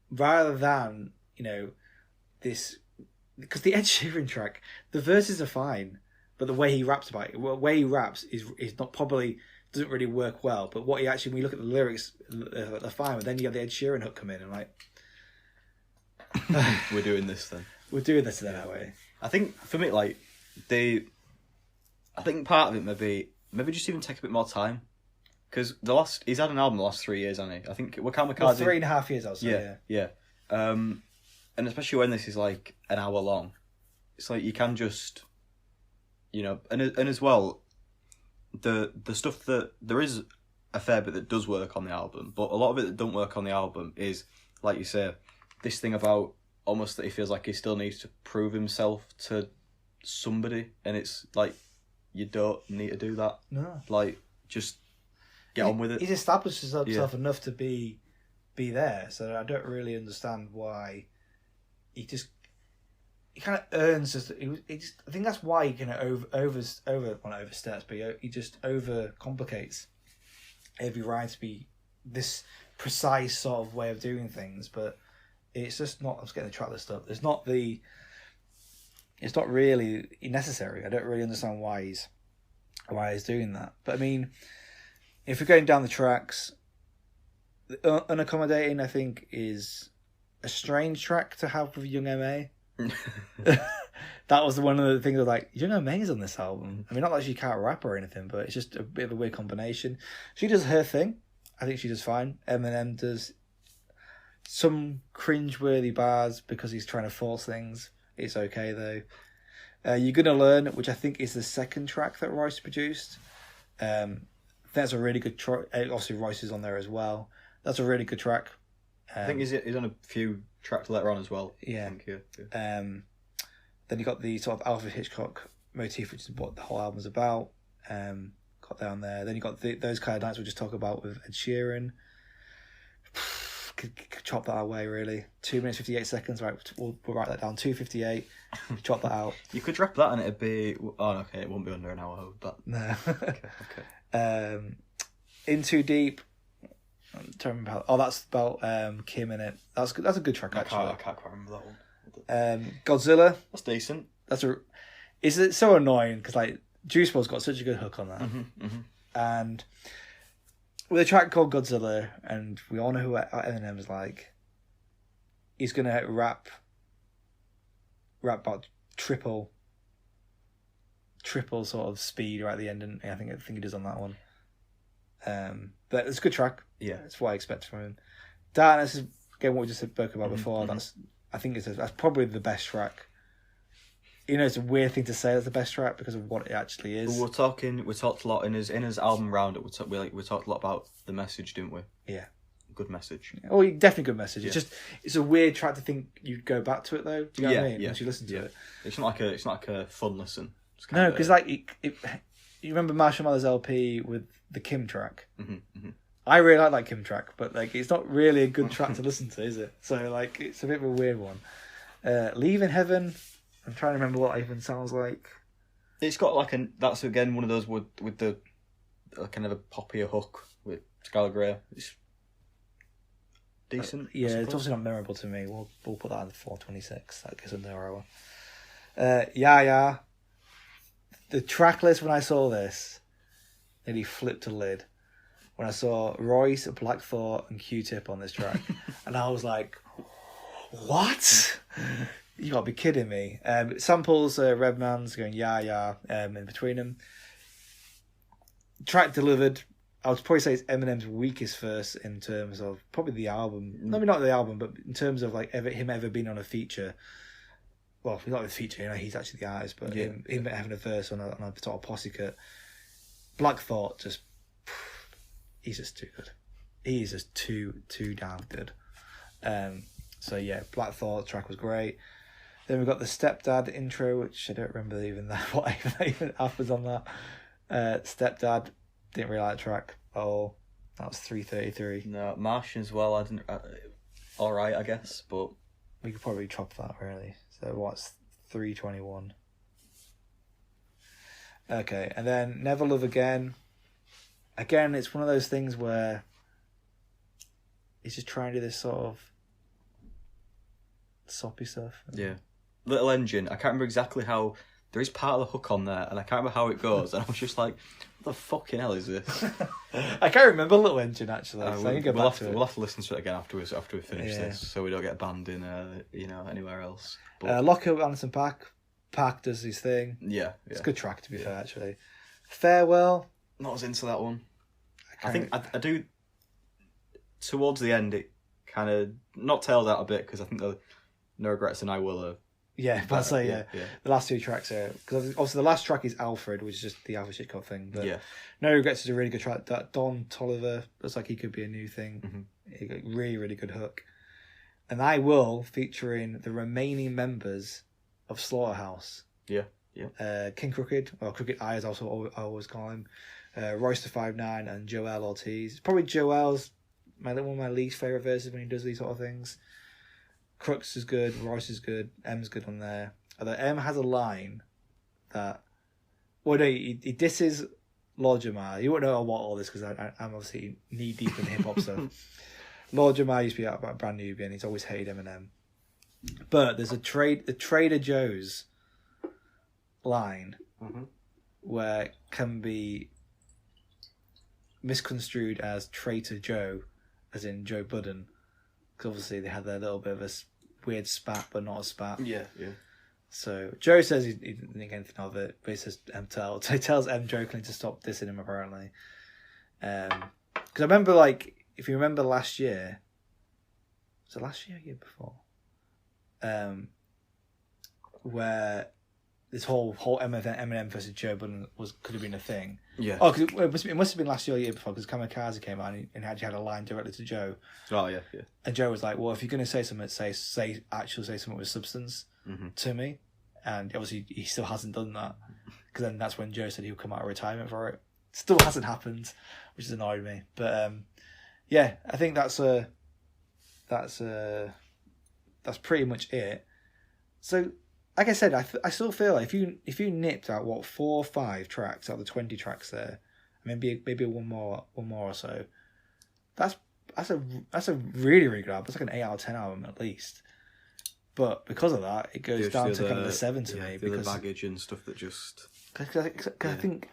rather than this, because the Ed Sheeran track, the verses are fine, but the way he raps about it, the way he raps is not probably doesn't really work well. But what he actually, when you look at the lyrics, they're fine. But then you have the Ed Sheeran hook come in, and like. We're doing this then. We're doing this that way. I think for me, I think part of it maybe just even take a bit more time, because he's had an album the last 3 years, hasn't he? I think Kamikaze. Well, 3.5 years, I'll say. Yeah. And especially when this is like an hour long, it's like you can just, and as well, the stuff that there is a fair bit that does work on the album, but a lot of it that don't work on the album is, like you say, this thing about almost that he feels like he still needs to prove himself to somebody, and it's like you don't need to do that. No, like just get on with it. He's established himself enough to be there, so I don't really understand why he kind of earns just. I think that's why he kind of oversteps, but he just overcomplicates every rhyme to be this precise sort of way of doing things, but. It's just not. I'm just getting the track list up. It's not really necessary. I don't really understand why he's doing that. But I mean, if we're going down the tracks, Unaccommodating, I think, is a strange track to have with Young M.A. That was one of the things I was like, Young M.A.'s on this album. I mean, not that she can't rap or anything, but it's just a bit of a weird combination. She does her thing. I think she does fine. Eminem does some cringe-worthy bars because he's trying to force things. It's okay though. You're Gonna Learn, which I think is the second track that Royce produced. That's a really good track. Obviously, Royce is on there as well. That's a really good track. I think he's on a few tracks later on as well. Yeah. I think, yeah. Then you got the sort of Alfred Hitchcock motif, which is what the whole album's about. Got that on there. Then you got those kind of nights we just talk about with Ed Sheeran. Could chop that away, really. 2 minutes 58 seconds. Right, we'll write that down. 2:58. Chop that out. You could drop that and it'd be. Oh, okay, it won't be under an hour. But No. okay. In Too Deep. I'm trying to remember how. Oh, that's about Kim in it. That's a good track actually. I can't quite remember that one. Godzilla. That's decent. It's so annoying because like Juice WRLD's got such a good hook on that, and with a track called Godzilla, and we all know who Eminem's like. He's gonna rap about triple sort of speed right at the end, and I think he does on that one. But it's a good track. Yeah, that's what I expect from him. Darkness is again what we just spoke about before. That's probably the best track. You know, it's a weird thing to say that's the best track because of what it actually is. We talked a lot in his album roundup. We talked a lot about the message, didn't we? Yeah, good message. Oh, definitely good message. Yeah. It's a weird track to think you'd go back to it though. Do you know what I mean? Yeah. Once you listen to it, it's not like a fun listen. No, because like you remember Marshall Mathers LP with the Kim track. I really like that Kim track, but like it's not really a good track to listen to, is it? So like it's a bit of a weird one. Leaving Heaven. I'm trying to remember what it even sounds like. It's got like that's again one of those with the kind of a poppier hook with Skylar Grey. It's decent. Yeah, it's obviously not memorable to me. We'll put that in the 426. That gets under our hour. Yeah. The track list when I saw this, nearly flipped a lid. When I saw Royce, Black Thought, and Q-Tip on this track, and I was like, "What? You gotta be kidding me!" Samples Redman's going yeah in between them. Track delivered. I would probably say it's Eminem's weakest verse in terms of probably the album. Maybe not the album, but in terms of like him ever being on a feature. Well, not a feature, you know, he's actually the artist, but him having a verse on a sort of posse cut. Black Thought he's just too good. He's just too damn good. So yeah, Black Thought track was great. Then we got the Stepdad intro, which I don't remember even what even happens on that. Stepdad, didn't really like the track at all. That was 3:33. No, Martian as well. I didn't. All right, I guess, but we could probably chop that really. So what's 3:21? Okay, and then Never Love Again. Again, it's one of those things where he's just trying to do this sort of soppy stuff. Yeah. Little Engine, I can't remember exactly how. There is part of the hook on there, and I can't remember how it goes, and I was just like, what the fucking hell is this? I can't remember Little Engine, actually. So we'll have to listen to it again after we finish this, so we don't get banned in anywhere else. But... Lock Up, Anderson .Paak. Paak does his thing. Yeah. It's a good track, to be fair, actually. Farewell. Not as into that one. I think I do. Towards the end, it kind of not tailed out a bit because I think the No Regrets and I Will are. Yeah, but I'd say the last two tracks are because obviously the last track is Alfred, which is just the Alfred Hitchcock thing. But No Regrets is a really good track. That Don Toliver looks like he could be a new thing. He got really, really good hook. And I Will featuring the remaining members of Slaughterhouse. Yeah. King Crooked, or Crooked Eye as I always call him. Royce the 5'9" and Joel Ortiz. Probably Joel's one of my least favourite verses when he does these sort of things. Crooks is good, Royce is good, M's good on there. Although M has a line that... Well, no, he disses Lord Jamar. You won't know what all this because I'm obviously knee-deep in hip-hop stuff. Lord Jamar used to be out about Brand Nubian. He's always hated Eminem. But there's the Trader Joe's line where it can be misconstrued as Traitor Joe, as in Joe Budden. Because obviously they had their little bit of a weird spat, but not a spat. Yeah. So Joe says he didn't think anything of it, but he says so he tells M jokingly to stop dissing him apparently. Because I remember, like, if you remember last year, was it last year or year before? Where this whole Eminem versus Joe Budden could have been a thing. Yeah. Oh, cause it must have been last year or the year before, because Kamikaze came out and actually had a line directly to Joe. Oh yeah, yeah. And Joe was like, "Well, if you're going to say something, say something with substance to me." And obviously, he still hasn't done that, because then that's when Joe said he'll come out of retirement for it. Still hasn't happened, which has annoyed me. But yeah, I think that's pretty much it. So, like I said, I still feel like if you nipped out 4 or 5 tracks out of the 20 tracks there, maybe one more or so, that's a really, really good album. It's like an 8 out of 10 album at least. But because of that, it goes down to kind of the 7 to me, because the baggage and stuff that just. Cause I think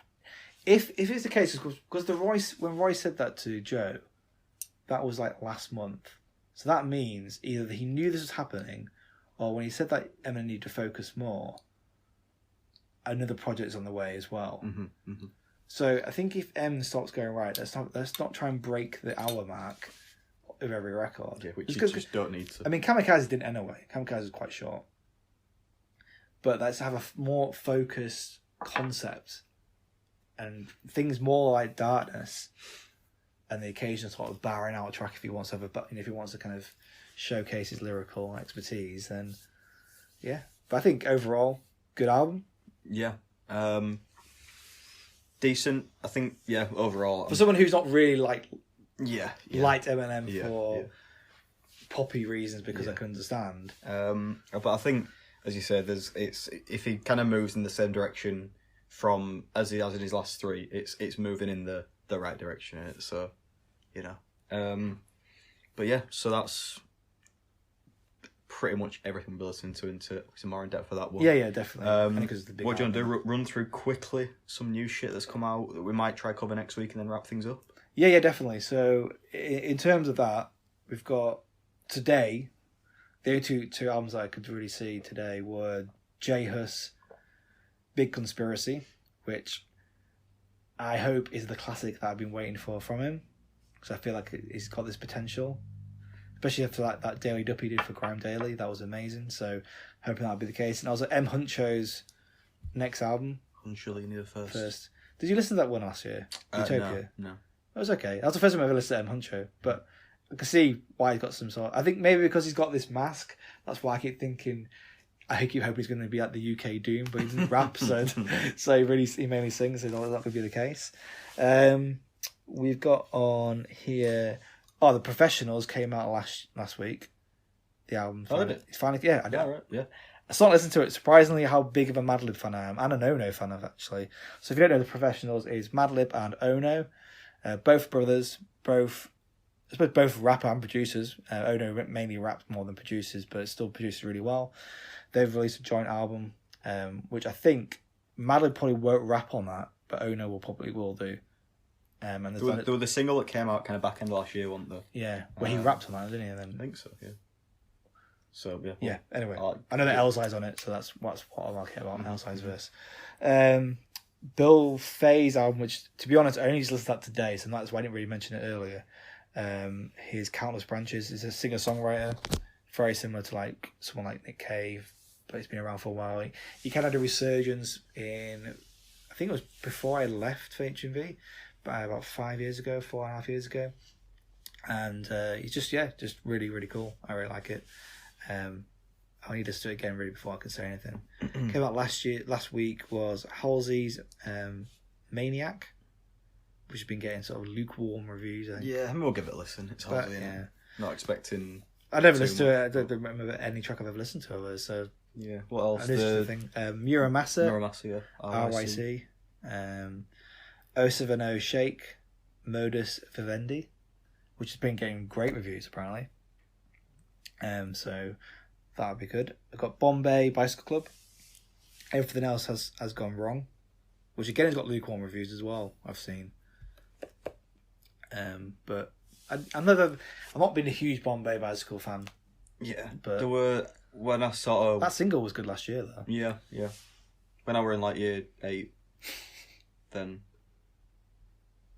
if it's the case, because when Royce said that to Joe, that was like last month. So that means either that he knew this was happening, or when he said that Eminem needed to focus more, another project is on the way as well. So I think if M stops going, right, let's not try and break the hour mark of every record. Yeah, which you just don't need to. I mean, Kamikaze didn't anyway. Kamikaze is quite short. But let's have a more focused concept and things more like Darkness, and the occasional sort of barring out track if he wants to if he wants to kind of showcase his lyrical expertise, then yeah. But I think overall, good album. Yeah. Decent. I think, yeah, overall. For someone who's not really liked Eminem for poppy reasons, because I can understand. But I think, as you said, if he kind of moves in the same direction from as he has in his last 3, it's moving in the right direction. So, but yeah, so that's pretty much everything we'll be listening to into more in depth for that one. Yeah, definitely. What do you want to do? Run through quickly some new shit that's come out that we might try cover next week and then wrap things up? Yeah, definitely. So in terms of that, we've got today, the only two albums that I could really see today were J Hus, Big Conspiracy, which I hope is the classic that I've been waiting for from him, because I feel like he's got this potential, especially after that Daily Dup he did for Grime Daily. That was amazing, so hoping that'll be the case. And also M Huncho's next album. Huncho the first. Did you listen to that one last year? Utopia? No. It was okay. That was the first time I ever listened to M Huncho, but I can see why he's got some sort. I think maybe because he's got this mask, that's why I keep thinking. I keep hoping he's going to be like the UK Doom, but he doesn't rap, so he mainly sings. So that could be the case. We've got on here. Oh, The Professionals came out last week. The album. It's finally, yeah. I know. Right, yeah. I started listening to it. Surprisingly, how big of a Madlib fan I am, and an Ono fan of actually. So if you don't know, The Professionals is Madlib and Ono, both brothers, both rap and producers. Ono mainly raps more than produces, but still produces really well. They've released a joint album, which I think Madlib probably won't rap on that, but Ono probably will do. And there was the single that came out kind of back end last year, wasn't there? Yeah, where he rapped on that, didn't he? And then I think so. Yeah. So yeah. Yeah. Anyway, I know that Elzai's on it, so that's what I like about Elzai's verse. Bill Fay's album, which to be honest, I only just listened to that today, so that's why I didn't really mention it earlier. His Countless Branches is a singer-songwriter, very similar to like someone like Nick Cave, but he's been around for a while. He kind of had a resurgence in, I think it was before I left for HMV, about 4.5 years ago, and he's just really, really cool. I really like it. I need to do it again really before I can say anything. Came out last week was Halsey's Maniac, which has been getting sort of lukewarm reviews, I think. Yeah, we'll give it a listen. It's Halsey, yeah. Not expecting. I never listened to it. I don't remember any track I've ever listened to of hers. So yeah, what else? The thing. Muramasa, yeah. RYC, 070 Shake, Modus Vivendi, which has been getting great reviews apparently. So that would be good. I've got Bombay Bicycle Club. Everything else has gone wrong, which again has got lukewarm reviews as well, I've seen. But I've not been a huge Bombay Bicycle fan. Yeah, but there were when I sort of that single was good last year though. Yeah. When I were in like year 8, then.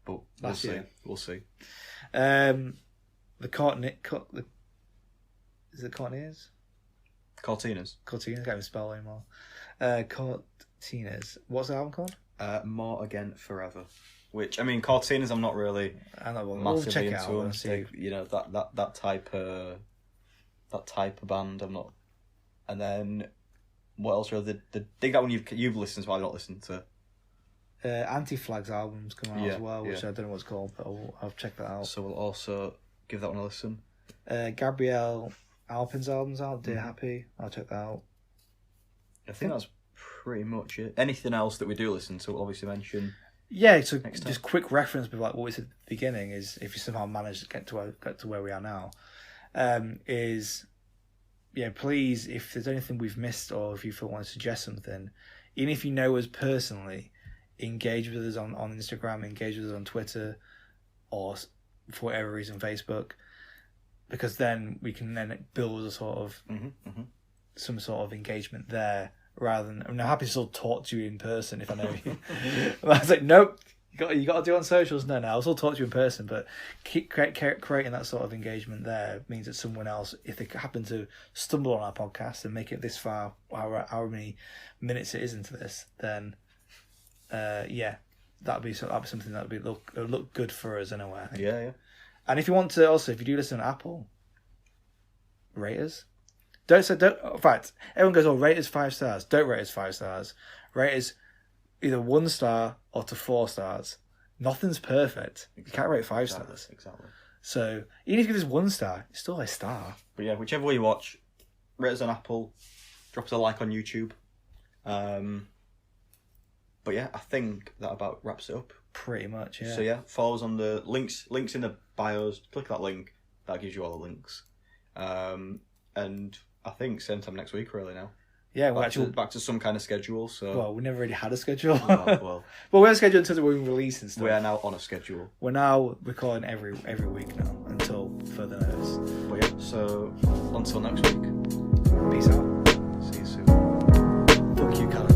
But we'll see. The is it Cortines? Cortinas. I can't even spell anymore. Martinez. What's the album called? More Again Forever. Which, I mean, Cortinas, I'm not really I know. We'll massively check it into out them. and see. You know, that type of band. I'm not. And then what else? The dig that one you've listened to. I've not listened to. Anti-Flag's album's come out Yeah, as well, which yeah. I don't know what it's called, but I'll check that out. So we'll also give that one a listen. Gabrielle Alpin's album's out. Dear Happy. I'll check that out. I think that's pretty much it. Anything else that we do listen to, we'll obviously mention. Yeah, so Next just quick reference to like what we said at the beginning is if you somehow manage to get to where we are now, please, if there's anything we've missed or if you want to suggest something, even if you know us personally, engage with us on Instagram, engage with us on Twitter, or for whatever reason Facebook, because then we can then build a sort of some sort of engagement there. Rather than, I'm happy to still talk to you in person if I know you. But I was like, nope, you got to do it on socials. No, I'll still talk to you in person, but keep creating that sort of engagement there means that someone else, if they happen to stumble on our podcast and make it this far, however many minutes it is into this, then that'd be something that would look good for us anyway. I think. Yeah. And if you want to, also, if you do listen on Apple, rate us. In fact, everyone goes, rate us 5 stars. Don't rate us 5 stars. Rate us either 1 star or to 4 stars. Nothing's perfect. You can't rate 5 stars. Exactly. So, even if you give us 1 star, it's still a star. But yeah, whichever way you watch, rate us on Apple, drop us a like on YouTube. But yeah, I think that about wraps it up. Pretty much, yeah. So yeah, follow us on the links in the bios. Click that link. That gives you all the links. And I think same time next week, really now. Yeah, back to some kind of schedule. So well, we never really had a schedule. well, we had a schedule until we release and stuff. We are now on a schedule. We're now recording every week now until further notice. But yeah, so until next week. Peace out. See you soon. Fuck you, Callum.